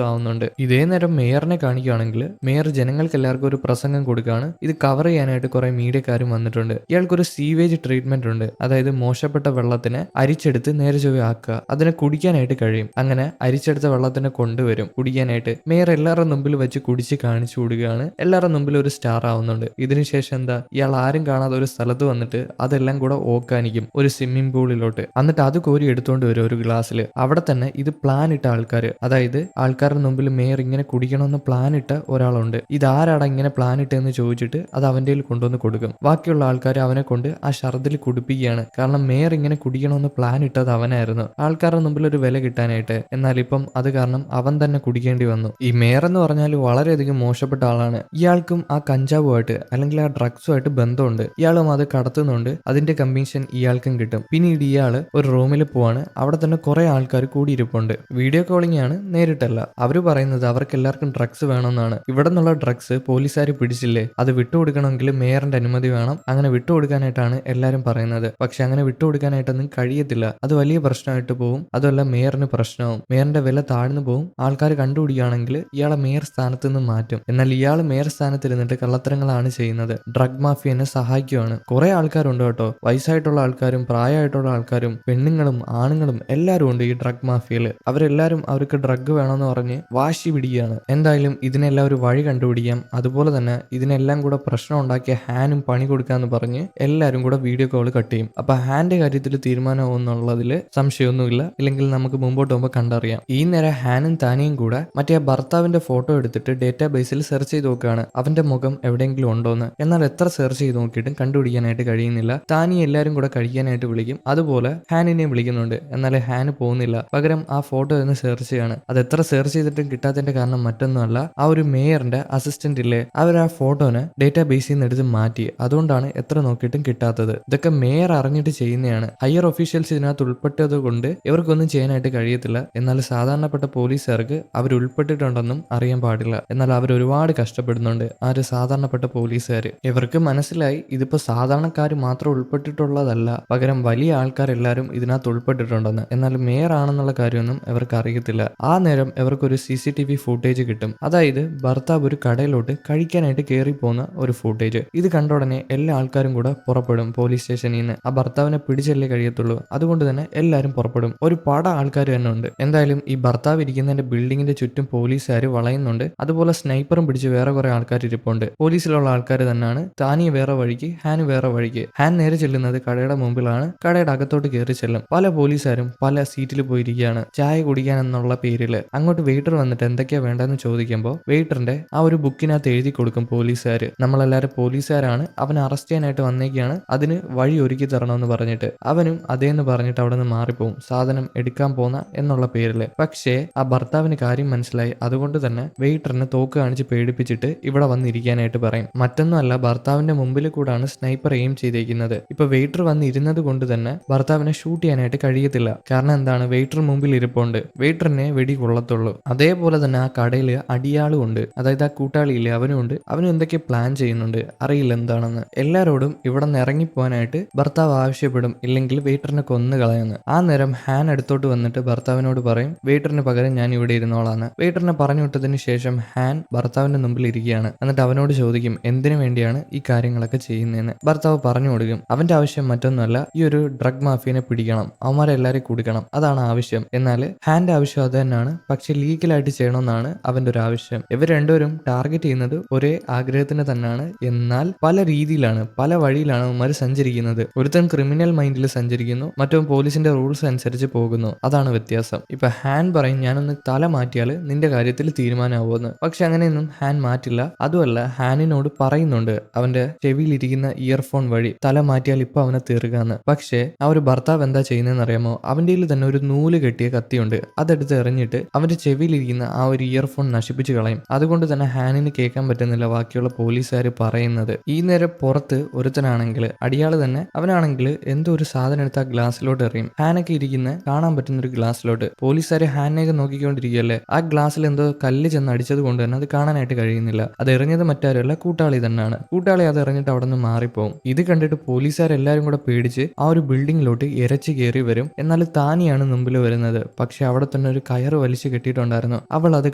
ആവുന്നുണ്ട്. ഇതേ നേരം മേയറിനെ കാണിക്കുകയാണെങ്കിൽ മേയർ ജനങ്ങൾക്ക് എല്ലാവർക്കും ഒരു പ്രസംഗം കൊടുക്കുകയാണ്. ഇത് കവർ ചെയ്യാനായിട്ട് കുറെ മീഡിയക്കാരും വന്നിട്ടുണ്ട്. ഇയാൾക്കൊരു സീവേജ് ട്രീറ്റ്മെന്റ് ഉണ്ട്. അതായത് മോശപ്പെട്ട വെള്ളത്തിനെ അരിച്ചെടുത്ത് നേരെ ചൊവ്വെ ആക്കുക, അതിനെ കുടിക്കാനായിട്ട് കഴിയും. അങ്ങനെ അരിച്ചെടുത്ത വെള്ളത്തിനെ കൊണ്ടുവരും കുടിക്കാനായിട്ട്. മേയർ എല്ലാവരുടെ മുമ്പിൽ വെച്ച് കുടിച്ച് കാണിച്ചു കൊടുക്കുകയാണ്. എല്ലാവരുടെ മുമ്പിൽ ഒരു സ്റ്റാർ ആവുന്നുണ്ട്. ഇതിനുശേഷം എന്താ, ഇയാൾ ആരും കാണാതെ ഒരു സ്ഥലത്ത് വന്നിട്ട് അതെല്ലാം കൂടെ ഓക്കാനിക്കും ഒരു സ്വിമ്മിംഗ് പൂളിലോട്ട്. എന്നിട്ട് അത് കോരി എടുത്തുകൊണ്ട് വരും ഒരു ഗ്ലാസ്സിൽ. അവിടെ തന്നെ ഇത് പ്ലാൻ ഇട്ട ആൾക്കാർ, അതായത് ആൾക്കാരുടെ മുമ്പിൽ മേയർ ഇങ്ങനെ കുടിക്കണമെന്ന് പ്ലാൻ ഇട്ട ഒരാളുണ്ട്. ഇതാരാടാ ഇങ്ങനെ പ്ലാൻ ഇട്ടെന്ന് ചോദിച്ചിട്ട് അത് അവന്റെ കൊണ്ടുവന്ന് കൊടുക്കും. ബാക്കിയുള്ള ആൾക്കാർ അവനെ കൊണ്ട് ആ ഷർദിൽ കുടിപ്പിക്കുകയാണ്. കാരണം മേയർ ഇങ്ങനെ കുടിക്കണമെന്ന് പ്ലാൻ ഇട്ടത് അവനായിരുന്നു, ആൾക്കാരുടെ മുമ്പിൽ ഒരു വില കിട്ടാനായിട്ട്. എന്നാൽ ഇപ്പം അത് കാരണം അവൻ തന്നെ കുടിക്കേണ്ടി വന്നു. ഈ മേയർ എന്ന് പറഞ്ഞാൽ വളരെയധികം മോശപ്പെട്ട ആളാണ്. ഇയാൾക്കും ആ കഞ്ചാവുമായിട്ട് അല്ലെങ്കിൽ ആ ഡ്രഗ്സുമായിട്ട് ബന്ധമുണ്ട്. ഇയാളും അത് കടത്തുന്നുണ്ട്. അതിന്റെ കമ്മീഷൻ ഇയാൾക്കും കിട്ടും. പിന്നീട് ഇയാള് ഒരു റൂമിൽ പോവാണ്. അവിടെ തന്നെ കുറെ ആൾക്കാർ കൂടിയിരിപ്പുണ്ട്. വീഡിയോ കോളിംഗ് ആണ്, നേരിട്ടല്ല. അവര് പറയുന്നത് അവർക്ക് എല്ലാവർക്കും ഡ്രഗ്സ് വേണമെന്നാണ്. ഇവിടെ നിന്നുള്ള ഡ്രഗ്സ് പോലീസുകാർ പിടിച്ചില്ലേ, അത് വിട്ടുകൊടുക്കണമെങ്കിൽ മേയറിന്റെ അനുമതി വേണം. അങ്ങനെ വിട്ടുകൊടുക്കാനായിട്ടാണ് എല്ലാരും പറയുന്നത്. പക്ഷെ അങ്ങനെ വിട്ടുകൊടുക്കാനായിട്ടൊന്നും കഴിയത്തില്ല. അത് വലിയ പ്രശ്നമായിട്ട് പോകും. അതുമല്ല മേയറിന് പ്രശ്നവും. മേയറിന്റെ വില താഴ്ന്നു പോകും. ആൾക്കാർ കണ്ടുപിടിക്കുകയാണെങ്കിൽ ഇയാളെ മേയർ സ്ഥാനത്ത് നിന്ന് മാറ്റും. എന്നാൽ ഇയാൾ മേയർ സ്ഥാനത്തിരുന്നിട്ട് കള്ളത്തരങ്ങളാണ് ചെയ്യുന്നത്. ഡ്രഗ് മാഫിയനെ സഹായിക്കുകയാണ്. കുറെ ആൾക്കാരുണ്ട് കേട്ടോ, വയസ്സായിട്ടുള്ള ആൾക്കാരും പ്രായമായിട്ടുള്ള ആൾക്കാരും പെണ്ണുങ്ങളും ആണുങ്ങളും എല്ലാവരും ഉണ്ട് ഈ ഡ്രഗ് മാഫിയയില്. അവരെല്ലാരും അവർക്ക് ഡ്രഗ് വേണമെന്ന് പറഞ്ഞ് വാശി പിടിക്കുകയാണ്. എന്തായാലും ഇതിനെല്ലാം ഒരു വഴി കണ്ടുപിടിക്കാം. അതുപോലെ തന്നെ ഇതിനെല്ലാം കൂടെ പ്രശ്നം ഉണ്ടാക്കിയ ഹാനും പണി കൊടുക്കാന്ന് പറഞ്ഞ് എല്ലാരും കൂടെ വീഡിയോ കോൾ കട്ട് ചെയ്യും. അപ്പൊ ഹാന്റെ കാര്യത്തിൽ തീരുമാനമാവുന്നുള്ളതിൽ സംശയമൊന്നുമില്ല. ഇല്ലെങ്കിൽ നമുക്ക് മുമ്പോട്ട് പോകുമ്പോൾ കണ്ടറിയാം. ഈ നേരം ഹാനും താനിയും കൂടെ മറ്റേ ഭർത്താവിന്റെ ഫോട്ടോ എടുത്തിട്ട് ഡേറ്റാ ബേസിൽ സെർച്ച് ചെയ്ത് നോക്കുകയാണ് അവന്റെ മുഖം എവിടെയെങ്കിലും ഉണ്ടോന്ന്. എന്നാൽ എത്ര സെർച്ച് ചെയ്ത് നോക്കിയിട്ടും കണ്ടുപിടിക്കാനായിട്ട് കഴിയുന്നില്ല. താനി എല്ലാരും കൂടെ കഴിക്കാനായിട്ട് വിളിക്കും. അതുപോലെ ഹാനിനെ വിളിക്കുന്നുണ്ട്. എന്നാൽ ഹാന് പോകുന്നില്ല. പകരം ആ ഫോട്ടോ എന്ന് സെർച്ച് ചെയ്യാണ്. അത് എത്ര സെർച്ച് ചെയ്തിട്ടും കിട്ടാത്തതിന്റെ കാരണം മറ്റൊന്നുമല്ല, ആ ഒരു മേയറിന്റെ അസിസ്റ്റന്റ് ഇല്ലേ, അവർ ആ ഫോട്ടോനെ ഡേറ്റാ ബേസിൽ നിന്ന് എടുത്ത് മാറ്റി. അതുകൊണ്ടാണ് എത്ര നോക്കിയിട്ടും കിട്ടാത്തത്. ഇതൊക്കെ മേയർ അറിഞ്ഞിട്ട് ചെയ്യുന്നതാണ്. ഹയർ ഒഫീഷ്യൽസ് ഇതിനകത്ത് ഉൾപ്പെട്ടത് കൊണ്ട് ഇവർക്കൊന്നും ചെയ്യാനായിട്ട് കഴിയത്തില്ല. എന്നാൽ സാധാരണപ്പെട്ട പോലീസുകാർക്ക് അവർ ഉൾപ്പെട്ടിട്ടുണ്ടെന്നും അറിയാൻ പാടില്ല. എന്നാൽ അവർ ഒരുപാട് കഷ്ടപ്പെടുന്നുണ്ട് ആ ഒരു സാധാരണപ്പെട്ട പോലീസുകാർ. ഇവർക്ക് മനസ്സിലായി ഇതിപ്പോ സാധാരണക്കാർ മാത്രം ഉൾപ്പെട്ടിട്ടുള്ളതല്ല, പകരം വലിയ ആൾക്കാരെല്ലാരും ഇതിനകത്ത് ഉൾപ്പെട്ടിട്ടുണ്ടെന്ന്. എന്നാൽ മേയർ ആണെന്നുള്ള കാര്യമൊന്നും ഇവർക്ക് അറിയത്തില്ല. ആ നേരം ഇവർക്കൊരു CCTV ഫുട്ടേജ് കിട്ടും. അതായത് ഭർത്താവ് ഒരു കടയിലോട്ട് കഴിക്കാനായിട്ട് കയറി പോകുന്ന ഒരു ഫുട്ടേജ്. ഇത് കണ്ട ഉടനെ എല്ലാ ആൾക്കാരും കൂടെ പുറപ്പെടും പോലീസ് സ്റ്റേഷനിൽ നിന്ന്. ആ ഭർത്താവിനെ പിടിച്ചല്ലേ കഴിയത്തുള്ളൂ. അതുകൊണ്ട് തന്നെ എല്ലാവരും പുറപ്പെടും. ഒരു പട ആൾക്കാർ തന്നെ ഉണ്ട്. എന്തായാലും ഈ ഭർത്താവ് ഇരിക്കുന്നതിന്റെ ബിൽഡിങ്ങിന്റെ ചുറ്റും പോലീസുകാർ വളയുന്നുണ്ട്. അതുപോലെ സ്നൈപ്പറും പിടിച്ച് വേറെ കുറെ ആൾക്കാർ ഇരിപ്പുണ്ട്. പോലീസിലുള്ള ആൾക്കാർ തന്നെയാണ്. താനിയെ വേറെ വഴിക്ക്, ഹാൻ വേറെ വഴിക്ക്. ഹാൻ നേരെ ചെല്ലുന്നത് കടയുടെ മുമ്പിലാണ്. കടയുടെ അകത്തോട്ട് കയറി ചെല്ലും. പല പോലീസുകാരും പല സീറ്റിൽ പോയിരിക്കുകയാണ് ചായ കുടിക്കാൻ എന്നുള്ള പേരില്. അങ്ങോട്ട് വെയിറ്റർ വന്നിട്ട് എന്തൊക്കെയാ വേണ്ടെന്ന് ചോദിക്കുമ്പോൾ വെയിറ്ററിന്റെ ആ ഒരു ബുക്കിനകത്ത് എഴുതി കൊടുക്കും പോലീസുകാർ. നമ്മളെല്ലാരും പോലീസുകാരാണ്, അവനെ അറസ്റ്റ് ചെയ്യാനായിട്ട് വന്നേക്കാണ്, അതിന് വഴി ഒരുക്കി തരണമെന്ന് പറഞ്ഞിട്ട് അവനും അതേന്ന് പറഞ്ഞിട്ട് അവിടെ നിന്ന് മാറിപ്പോവും, സാധനം എടുക്കാൻ പോന്ന എന്നുള്ള പേരില്. പക്ഷേ ആ ഭർത്താവിന് കാര്യം മനസ്സിലായി. അതുകൊണ്ട് തന്നെ വെയിറ്ററിനെ തോക്ക് കാണിച്ച് പേടിപ്പിച്ചിട്ട് ഇവിടെ വന്നിരിക്കാനായിട്ട് പറയും. മറ്റൊന്നുമല്ല, ഭർത്താവിന്റെ മുമ്പിൽ കൂടാണ് സ്നൈപ്പർ എയിം ചെയ്തേക്കുന്നത്. ഇപ്പൊ വെയിറ്റർ വന്നിരുന്നത് കൊണ്ട് തന്നെ ഭർത്താവിനെ ഷൂട്ട് ചെയ്യാനായിട്ട് കഴിയത്തില്ല. കാരണം എന്താണ്, വെയിറ്റർ മുമ്പിൽ ഇരിപ്പുണ്ട്. വെയിറ്ററിനെ വെടി കൊള്ളത്തുള്ളൂ. അതേപോലെ തന്നെ ആ കടയിൽ അടിയാളും ഉണ്ട്. അതായത് ആ കൂട്ടാളിയില്ലേ, അവനും ഉണ്ട്. അവനും എന്തൊക്കെ പ്ലാൻ ചെയ്യുന്നുണ്ട്, അറിയില്ല എന്താണെന്ന്. എല്ലാരോടും ഇവിടെ നിന്ന് ഇറങ്ങിപ്പോവാനായിട്ട് ഭർത്താവ് ആവശ്യപ്പെടും, ഇല്ലെങ്കിൽ വെയിറ്ററിനെ കൊന്നു കളയുന്നു. ആ നേരം ഹാൻ അടുത്തോട്ട് വന്നിട്ട് ഭർത്താവിനോട് പറയും വെയിറ്ററിന് പകരം ഞാൻ ഇവിടെ ഇരുന്നോളാന്ന്. വെയിറ്ററിനെ പറഞ്ഞു വിട്ടതിന് ശേഷം ഹാൻ ഭർത്താവിന്റെ മുമ്പിൽ ഇരിക്കുകയാണ്. എന്നിട്ട് അവനോട് ചോദിക്കും എന്തിനു വേണ്ടിയാണ് ഈ കാര്യങ്ങളൊക്കെ ചെയ്യുന്നതെന്ന്. ഭർത്താവ് പറഞ്ഞു കൊടുക്കും അവന്റെ ആവശ്യം മറ്റൊന്നുമല്ല, ഈ ഒരു ഡ്രഗ് മാഫിയനെ പിടിക്കണം, അവന്മാരെ എല്ലാവരെയും കൊടുക്കണം, അതാണ് ആവശ്യം. എന്നാൽ ഹാന്റെ ആവശ്യം അത് തന്നെയാണ്, പക്ഷെ ലീഗലായിട്ട് ചെയ്യണമെന്നാണ് അവന്റെ ഒരു ആവശ്യം. ഇവർ രണ്ടുപേരും ടാർഗറ്റ് ചെയ്യുന്നത് ഒരേ ആഗ്രഹത്തിന് തന്നെയാണ്. എന്നാൽ പല രീതിയിലാണ്, പല വഴിയിലാണ് അവന്മാർ സഞ്ചരിക്കുന്നത്. ഒരുത്തൻ ക്രിമിനൽ മൈൻഡിൽ സഞ്ചരിക്കുന്നു, മറ്റോ പോലീസിന്റെ റൂൾസ് അനുസരിച്ച് പോകുന്നു. അതാണ് വ്യത്യാസം. ഇപ്പൊ ഹാൻ പറയും ഞാനൊന്ന് തല മാറ്റിയാൽ നിന്റെ കാര്യത്തിൽ തീരുമാനമാവുമെന്ന്. പക്ഷെ അങ്ങനെയൊന്നും ഹാൻ മാറ്റില്ല. അതുമല്ല, ഹാനിനോട് പറയുന്നുണ്ട് അവന്റെ ചെവിയിലിരിക്കുന്ന ഇയർഫോൺ വഴി തല മാറ്റിയാൽ ഇപ്പൊ അവനെ തീർക്കാന്ന്. പക്ഷേ ആ ഒരു ഭർത്താവ് എന്താ ചെയ്യുന്നതെന്ന് അറിയാമോ, അവന്റെ തന്നെ ഒരു നൂല് കെട്ടിയ കത്തിയുണ്ട്. അതെടുത്ത് എറിഞ്ഞിട്ട് അവന്റെ ചെവിയിലിരിക്കുന്ന ആ ഒരു ഇയർഫോൺ നശിപ്പിച്ചു കളയും. അതുകൊണ്ട് തന്നെ ഹാനിന് കേൾക്കാൻ പറ്റുന്നില്ല ബാക്കിയുള്ള പോലീസുകാർ പറയുന്നത്. ഈ നേരം പുറത്ത് ഒരുത്തനാണെങ്കിൽ അടിയാള് തന്നെ, അവനാണെങ്കിൽ എന്തോ ഒരു സാധനം എടുത്ത് ആ ഗ്ലാസ്സിലോട്ട് എറിയും. ഹാനൊക്കെ ഇരിക്കുന്ന കാണാൻ പറ്റുന്ന ഒരു ഗ്ലാസ്സിലോട്ട്. പോലീസുകാർ ഹാനെയൊക്കെ നോക്കിക്കൊണ്ടിരിക്കുകയല്ലേ. ആ ഗ്ലാസ്സിൽ എന്തോ കല്ല് ചെന്ന് അടിച്ചത് കൊണ്ട് തന്നെ അത് കാണാനായിട്ട് കഴിയുന്നില്ല. അത് എറിഞ്ഞത് മറ്റാരുമല്ല, കൂട്ടാളി തന്നെയാണ്. കൂട്ടാളി അത് എറിഞ്ഞിട്ട് അവിടെ നിന്ന് മാറിപ്പോവും. ഇത് കണ്ടിട്ട് പോലീസുകാരെല്ലാരും കൂടെ പേടിച്ച് ആ ഒരു ബിൽഡിങ്ങിലോട്ട് ഇരച്ചു കയറി വരും. എന്നാൽ താനിയാണ് മുമ്പിൽ വരുന്നത്. പക്ഷെ അവിടെ തന്നെ ഒരു കയറ് വലിച്ചു കെട്ടിയിട്ടുണ്ടായിരുന്നു. അവൾ അത്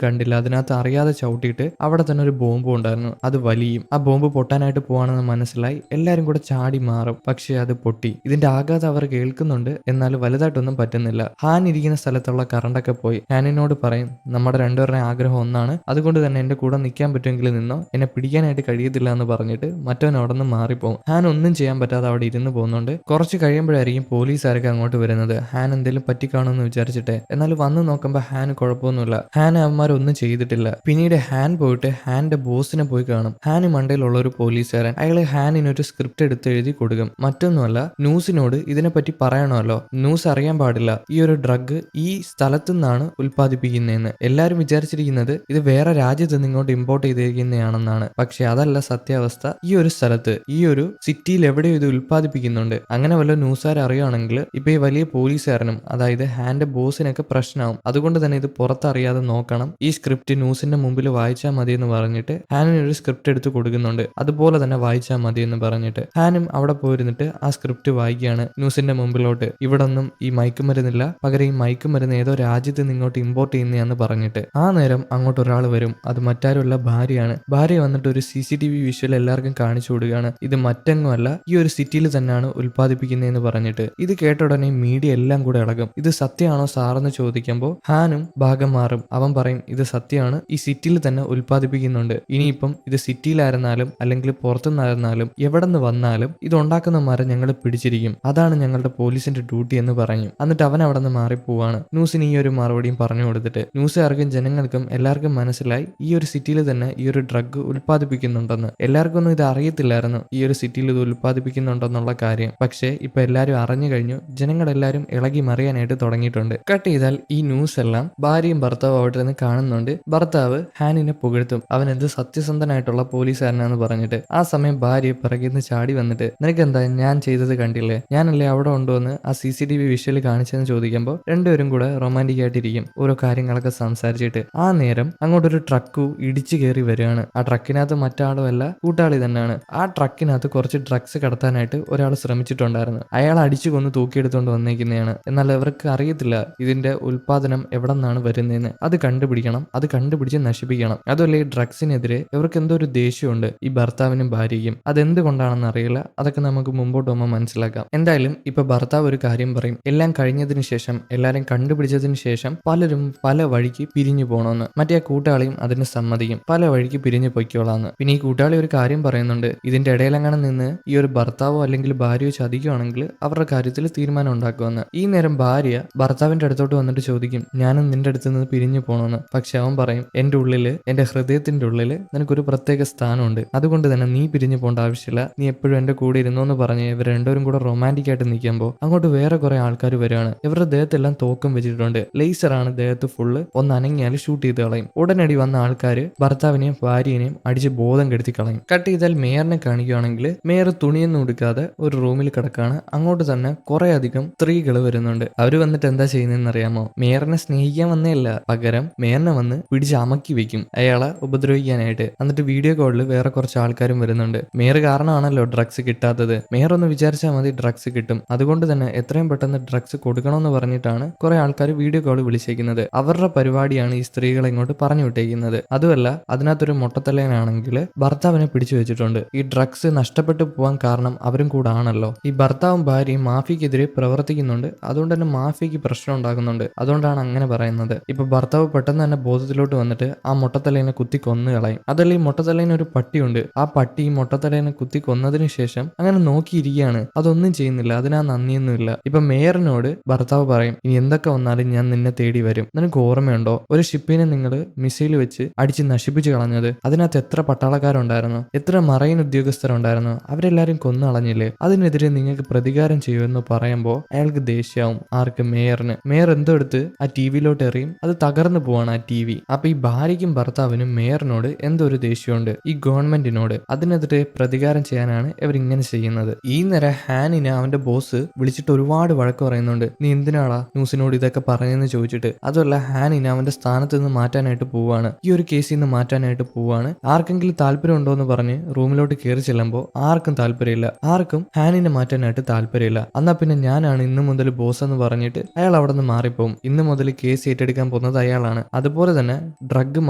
കണ്ടില്ല. അതിനകത്ത് അറിയാതെ ചവിട്ടിയിട്ട് അവിടെ തന്നെ ഒരു ബോംബും ഉണ്ടായിരുന്നു. അത് വലിയും. ആ ബോംബ് പൊട്ടാനായിട്ട് പോവാണെന്ന് മനസ്സിലായി എല്ലാരും കൂടെ ചാടി മാറും. പക്ഷെ അത് പൊട്ടി. ഇതിന്റെ ആഘാതം അവർ കേൾക്കുന്നുണ്ട്. എന്നാൽ വലുതായിട്ടൊന്നും പറ്റുന്നില്ല. ഹാൻ ഇരിക്കുന്ന സ്ഥലത്തുള്ള കറണ്ടൊക്കെ പോയി. ഹാനിനോട് പറയും, നമ്മുടെ രണ്ടുപേരുടെ ആഗ്രഹം ഒന്നാണ്, അതുകൊണ്ട് തന്നെ എന്റെ കൂടെ നിൽക്കാൻ പറ്റുമെങ്കിൽ നിന്നോ, എന്നെ പിടിക്കാനായിട്ട് കഴിയത്തില്ല എന്ന് പറഞ്ഞിട്ട് മറ്റവൻ അവിടെ നിന്ന് മാറിപ്പോകും. ഹാൻ ഒന്നും ചെയ്യാൻ പറ്റാതെ അവിടെ ഇരുന്ന് പോകുന്നുണ്ട്. കുറച്ച് കഴിയുമ്പോഴായിരിക്കും പോലീസുകാരൊക്കെ അങ്ങോട്ട് വരുന്നത്. ഹാൻ എന്തെങ്കിലും പറ്റിക്കാണോന്ന് വിചാരിച്ചിട്ട്. എന്നാൽ വന്ന് നോക്കുമ്പോൾ ഹാൻ കുഴപ്പമൊന്നുമില്ല. ഹാൻ അവന്മാരൊന്നും ചെയ്തിട്ടില്ല. പിന്നീട് ഹാൻ പോയിട്ട് ഹാന്റെ ബോസിനെ പോയി കാണും. ഹാന് മണ്ടയിലുള്ള ഒരു പോലീസുകാരൻ. അയാള് ഹാനിനൊരു സ്ക്രിപ്റ്റ് എടുത്ത് എഴുതി കൊടുക്കും. മറ്റൊന്നുമല്ല, ന്യൂസിനോട് ഇതിനെപ്പറ്റി പറയണമല്ലോ, ന്യൂസ് അറിയാൻ പാടില്ല ഈ ഒരു ഡ്രഗ് ഈ സ്ഥലത്തു നിന്നാണ് ഉൽപ്പാദിപ്പിക്കുന്നതെന്ന്. എല്ലാരും വിചാരിച്ചിരിക്കുന്നത് ഇത് വേറെ രാജ്യത്ത് നിന്ന് ഇങ്ങോട്ട് ഇമ്പോർട്ട് ചെയ്തിരിക്കുന്നതാണെന്നാണ്. പക്ഷെ അതല്ല സത്യാവസ്ഥ. ഈ ഒരു സ്ഥലത്ത്, ഈ ഒരു സിറ്റിയിൽ എവിടെയോ ഇത് ഉൽപ്പാദിപ്പിക്കുന്നുണ്ട്. അങ്ങനെ വല്ല ന്യൂസുകാർ അറിയുകയാണെങ്കിൽ ഇപ്പൊ ഈ വലിയ പോലീസുകാരനും, അതായത് ഹാന്റെ ബോസിനൊക്കെ പ്രശ്നമാവും. അതുകൊണ്ട് തന്നെ ഇത് പുറത്തറിയാതെ നോക്കണം. ഈ സ്ക്രിപ്റ്റ് ന്യൂസിന്റെ മുമ്പിൽ വായിച്ചാൽ മതി എന്ന് പറഞ്ഞിട്ട് ഹാനിന് ഒരു സ്ക്രിപ്റ്റ് എടുത്ത് കൊടുക്കുന്നുണ്ട്. അതുപോലെ തന്നെ വായിച്ചാൽ മതി എന്ന് പറഞ്ഞിട്ട് ഹാനും അവിടെ പോയിരുന്നിട്ട് ആ സ്ക്രിപ്റ്റ് വായിക്കുകയാണ് ന്യൂസിന്റെ മുമ്പിലോട്ട്. ഇവിടെ ഒന്നും ഈ മയക്കുമരുന്നില്ല, പകരം ഈ മയക്കുമരുന്ന് ഏതോ രാജ്യത്ത് നിന്ന് ഇങ്ങോട്ട് ഇമ്പോർട്ട് ചെയ്യുന്നതാന്ന് പറഞ്ഞിട്ട്. ആ നേരം അങ്ങോട്ട് ഒരാൾ വരും. അത് മറ്റാരുമല്ല, ഭാര്യയാണ്. ഭാര്യ വന്നിട്ട് ഒരു CCTV വിഷ്വൽ എല്ലാവർക്കും കാണിച്ചു കൊടുക്കുകയാണ്. ഇത് മറ്റെങ്ങുമല്ല, ഈ ഒരു സിറ്റിയിൽ തന്നെയാണ് ഉൽപ്പാദിപ്പിക്കുന്നതെന്ന് പറഞ്ഞിട്ട്. ഇത് കേട്ട ഉടനെ മീഡിയ എല്ലാം കൂടെ ഇളകും. ഇത് സത്യമാണോ സാറെന്ന് ചോദിക്കുമ്പോൾ ഹാനും ഭാഗം മാറും. അവൻ പറയും, ഇത് സത്യമാണ്, ഈ സിറ്റിയിൽ തന്നെ ഉൽപ്പാദിപ്പിക്കുന്നുണ്ട്. ഇനിയിപ്പം ഇത് സിറ്റിയിലായിരുന്നാലും അല്ലെങ്കിൽ പുറത്തുനിന്നായിരുന്നാലും എവിടെ നിന്ന് വന്നാലും ഇതുണ്ടാക്കുന്നവന്മാരെ ഞങ്ങൾ പിടിച്ചിരിക്കും. അതാണ് ഞങ്ങളുടെ പോലീസിന്റെ ഡ്യൂട്ടി എന്ന് പറയും. എന്നിട്ട് അവൻ അവിടെ നിന്ന് മാറിപ്പോവാണ്. ന്യൂസിന് ഈ ഒരു മറുപടിയും പറഞ്ഞു കൊടുത്തിട്ട് ന്യൂസുകാർക്കും ജനങ്ങൾക്കും എല്ലാവർക്കും മനസ്സിലായി ഈ ഒരു സിറ്റിയിൽ തന്നെ ഈ ഒരു ഡ്രഗ് ഉൽപ്പാദിപ്പിക്കുന്നുണ്ടെന്ന്. എല്ലാവർക്കും ഒന്നും ഇത് അറിയത്തില്ലായിരുന്നു, ഈ ഒരു സിറ്റിയിൽ ഇത് ഉൽപ്പാദിപ്പിക്കുന്നുണ്ടെന്നുള്ള കാര്യം. പക്ഷേ ഇപ്പൊ എല്ലാവരും അറിഞ്ഞു കഴിഞ്ഞു. ജനങ്ങളെല്ലാരും ഇളകി മറിയാനായിട്ട് തുടങ്ങിയിട്ടുണ്ട്. കട്ട് ചെയ്താൽ ഈ ന്യൂസ് എല്ലാം ഭാര്യയും ഭർത്താവും അവിടെ നിന്ന് കാണുന്നുണ്ട്. ഭർത്താവ് ഹാനിനെ പുകഴ്ത്തും, അവൻ എന്ത് സത്യസന്ധനായിട്ടുള്ള പോലീസുകാരനാന്ന് പറഞ്ഞിട്ട്. ആ സമയം ഭാര്യ പിറകിന്ന് ചാടി വന്നിട്ട്, നിനക്കെന്താ, ഞാൻ ചെയ്തത് കണ്ടില്ലേ, ഞാനല്ലേ അവിടെ ഉണ്ടോന്ന് ആ CCTV വിഷ്വൽ കാണിച്ചെന്ന് ചോദിക്കുമ്പോൾ രണ്ടുപേരും കൂടെ റൊമാൻറ്റിക് ആയിട്ടിരിക്കും, ഓരോ കാര്യങ്ങളൊക്കെ സംസാരിച്ചിട്ട്. ആ നേരം അങ്ങോട്ടൊരു ട്രക്കു ഇടിച്ചു കയറി വരികയാണ്. ആ ട്രക്കിനകത്ത് മറ്റാളുമല്ല, കൂട്ടാളി തന്നെയാണ്. ആ ട്രക്കിനകത്ത് കുറച്ച് ഡ്രഗ്സ് കടത്താനായിട്ട് ഒരാൾ ശ്രമിച്ചിട്ടുണ്ടായിരുന്നു. അയാൾ അടിച്ചു കൊന്ന് തൂക്കിയെടുത്തോണ്ട് വന്നേക്കുന്നതാണ്. എന്നാൽ അവർക്ക് അറിയത്തില്ല ഇതിന്റെ ഉൽപാദനം എവിടെ നിന്നാണ് വരുന്നതെന്ന്. അത് കണ്ടുപിടിക്കണം, അത് കണ്ടുപിടിച്ച് നശിപ്പിക്കണം. അതുമല്ല, ഈ ഡ്രഗ്സിനെതിരെ ഇവർക്ക് എന്തോ ഒരു ദേഷ്യമുണ്ട് ഈ ഭർത്താവിനും ഭാര്യയ്ക്കും. അതെന്തുകൊണ്ടാണെന്ന് അറിയില്ല. അതൊക്കെ നമുക്ക് മുമ്പോട്ട് പോകുമ്പോൾ മനസ്സിലാക്കാം. എന്തായാലും ഇപ്പൊ ഭർത്താവ് ഒരു കാര്യം പറയും, എല്ലാം കഴിഞ്ഞതിന് ശേഷം, എല്ലാരും കണ്ടുപിടിച്ചതിന് ശേഷം പലരും പല വഴിക്ക് പിരിഞ്ഞു പോകണമെന്ന്. മറ്റേ കൂട്ടാളിയും അതിന് സമ്മതിക്കും, പല വഴിക്ക് പിരിഞ്ഞു പൊയ്ക്കോളാന്ന്. പിന്നെ ഈ കൂട്ടാളി ഒരു കാര്യം പറയുന്നുണ്ട്, ഇതിന്റെ ഇടയിലെങ്ങനെ നിന്ന് ഈ ഒരു ഭർത്താവോ അല്ലെങ്കിൽ ഭാര്യയോ ചതിക്കുകയാണെങ്കിൽ അവരുടെ കാര്യത്തിൽ തീരുമാനം ഉണ്ടാക്കുമെന്ന്. ഈ നേരം ഭാര്യ ഭർത്താവിന്റെ അടുത്തോട്ട് വന്നിട്ട് ചോദിക്കും, ഞാനും നിന്റെ അടുത്ത് നിന്ന് പിരിഞ്ഞു പോകണമെന്ന്. പക്ഷെ അവൻ പറയും, എന്റെ ഉള്ളില്, എന്റെ ഹൃദയത്തിന്റെ ഉള്ളില് നിനക്കൊരു പ്രത്യേക സ്ഥാനമുണ്ട്, അതുകൊണ്ട് തന്നെ നീ പിരിഞ്ഞു പോകേണ്ട ആവശ്യമില്ല, നീ എപ്പോഴും എന്റെ കൂടെ ഇരുന്നു എന്ന് പറഞ്ഞ് ഇവർ രണ്ടുപേരും കൂടെ റൊമാൻറ്റിക് ആയിട്ട് നിൽക്കുമ്പോൾ അങ്ങോട്ട് വേറെ കുറെ ആൾക്കാർ വരികയാണ്. ഇവരുടെ ദേഹത്തെല്ലാം തോക്കും വെച്ചിട്ടുണ്ട്. ലേസറാണ് ദേഹത്ത് ഫുള്ള്. ഒന്ന് അനങ്ങിയാൽ ഷൂട്ട് ചെയ്ത് കളയും. ഉടനടി വന്ന ആൾക്കാർ ഭർത്താവിനെയും ഭാര്യനെയും അടിച്ച് ബോധം കെടുത്തി കളയും. കട്ട് ചെയ്താൽ മേയറിനെ കാണിക്കുകയാണെങ്കിൽ മേയർ തുണിയൊന്നും എടുക്കാതെ ഒരു റൂമിൽ കിടക്കാണ്. അങ്ങോട്ട് തന്നെ കുറെ അധികം സ്ത്രീകൾ വരുന്നുണ്ട്. അവര് വന്നിട്ട് എന്താ ചെയ്യുന്നതെന്ന് അറിയാമോ? മേയറിനെ സ്നേഹിക്കാൻ വന്നേയല്ല, പകരം മേയറിനെ വന്ന് പിടിച്ച് അമക്കി വെക്കും, അയാളെ ഉപദ്രവിക്കാനായിട്ട്. എന്നിട്ട് വീഡിയോ കോളിൽ വേറെ കുറച്ച് ആൾക്കാരും വരുന്നുണ്ട്. മേയർ കാരണമാണല്ലോ ഡ്രഗ്സ് കിട്ടാത്തത്. മേയർ ഒന്ന് വിചാരിച്ചാൽ മതി, ഡ്രഗ്സ് കിട്ടും. അതുകൊണ്ട് തന്നെ എത്രയും പെട്ടെന്ന് ഡ്രഗ്സ് കൊടുക്കണമെന്ന് പറഞ്ഞിട്ടാണ് കുറെ ആൾക്കാർ വീഡിയോ കോൾ വിളിച്ചേക്കുന്നത്. അവരുടെ പരിപാടിയാണ് ഈ സ്ത്രീകളെ ഇങ്ങോട്ട് പറഞ്ഞു വിട്ടേക്കുന്നത്. അതുമല്ല, അതിനകത്തൊരു മൊട്ടത്തലേനാണെങ്കിൽ ഭർത്താവിനെ പിടിച്ചു വെച്ചിട്ടുണ്ട്. ഈ ഡ്രഗ്സ് നഷ്ടപ്പെട്ടു പോകാൻ കാരണം അവരും കൂടെ ആണല്ലോ. ഈ ഭർത്താവും ഭാര്യയും മാഫിയക്കെതിരെ പ്രവർത്തിക്കുന്നുണ്ട്. അതുകൊണ്ട് തന്നെ മാഫിയക്ക് പ്രശ്നം ഉണ്ടാകുന്നുണ്ട്. അതുകൊണ്ടാണ് അങ്ങനെ പറയുന്നത്. ഇപ്പൊ ഭർത്താവ് പെട്ടെന്ന് തന്നെ ബോധത്തിലോട്ട് വന്നിട്ട് ആ മൊട്ടത്തലേനെ കുത്തി കൊന്നു കളയും. അതല്ല, ഈ മൊട്ടത്തലേന് ഒരു പട്ടിയുണ്ട്. ആ പട്ടി ഈ മൊട്ടത്തലേനെ കുത്തി കൊന്നതിന് ശേഷം അങ്ങനെ നോക്കിയിരിക്കുകയാണ്, അതൊന്നും ചെയ്യുന്നില്ല, അതിനാ നന്ദിയൊന്നുമില്ല. ഇപ്പൊ മേയറിനോട് ഭർത്താവ് പറയും, ഇനി എന്തൊക്കെ വന്നാലും ഞാൻ നിന്നെ തേടി വരും. നിനക്ക് ഓർമ്മയുണ്ടോ ഒരു ഷിപ്പിനെ നിങ്ങൾ മിസൈൽ വെച്ച് അടിച്ച് നശിപ്പിച്ചു കളഞ്ഞത്? അതിനകത്ത് എത്ര പട്ടാളക്കാരുണ്ടായിരുന്നു, എത്ര മറൈൻ ഉദ്യോഗസ്ഥരുണ്ടായിരുന്നു, അവരെല്ലാരും കൊന്നു കളഞ്ഞില്ലേ? അതിനെതിരെ നിങ്ങൾക്ക് പ്രതികാരം ചെയ്യുമെന്ന് പറയുമ്പോൾ അയാൾക്ക് ദേഷ്യാവും. ആർക്ക്? മേയറിന്. മേയർ എന്തോ എടുത്ത് ആ TVയിലോട്ട് എറിയും. അത് തകർന്നു പോവാണ് ആ TV. അപ്പൊ ഈ ഭാര്യയ്ക്കും ഭർത്താവിനും മേയറിനോട് എന്തോ ഒരു ദേഷ്യമുണ്ട്, ഈ ഗവൺമെന്റിനോട്. അതിനെതിരെ പ്രതികാരം ചെയ്യാനാണ് ഇവരിങ്ങനെ ചെയ്യുന്നത്. ഈ നേരം ഹാനിനെ അവന്റെ ബോസ് വിളിച്ചിട്ട് ഒരുപാട് വഴക്ക് പറയുന്നുണ്ട്. നീ എന്തിനാളാ ന്യൂസിനോട് ഇതൊക്കെ പറഞ്ഞെന്ന് ചോദിച്ചിട്ട്. അതുമല്ല, ഹാനിനെ അവന്റെ സ്ഥാനത്ത് നിന്ന് മാറ്റാനായിട്ട് പോവാണ്, ഈ ഒരു കേസിൽ നിന്ന് മാറ്റാനായിട്ട് പോവാണ്. ആർക്കെങ്കിലും താല്പര്യം ഉണ്ടോ എന്ന് പറഞ്ഞ് റൂമിലോട്ട് കയറി ചെല്ലുമ്പോൾ ആർക്കും താല്പര്യമില്ല. ആർക്കും ഹാനിനെ മാറ്റാനായിട്ട് താല്പര്യമില്ല. എന്നാ പിന്നെ ഞാനാണ് ഇന്നു മുതൽ ബോസ് എന്ന് പറഞ്ഞിട്ട് അയാൾ അവിടെ നിന്ന് മാറിപ്പോവും. ഇന്ന് മുതൽ കേസ് ഏറ്റെടുക്കാൻ പോകുന്നത് അയാളാണ്. അതുപോലെ തന്നെ ഡ്രഗ്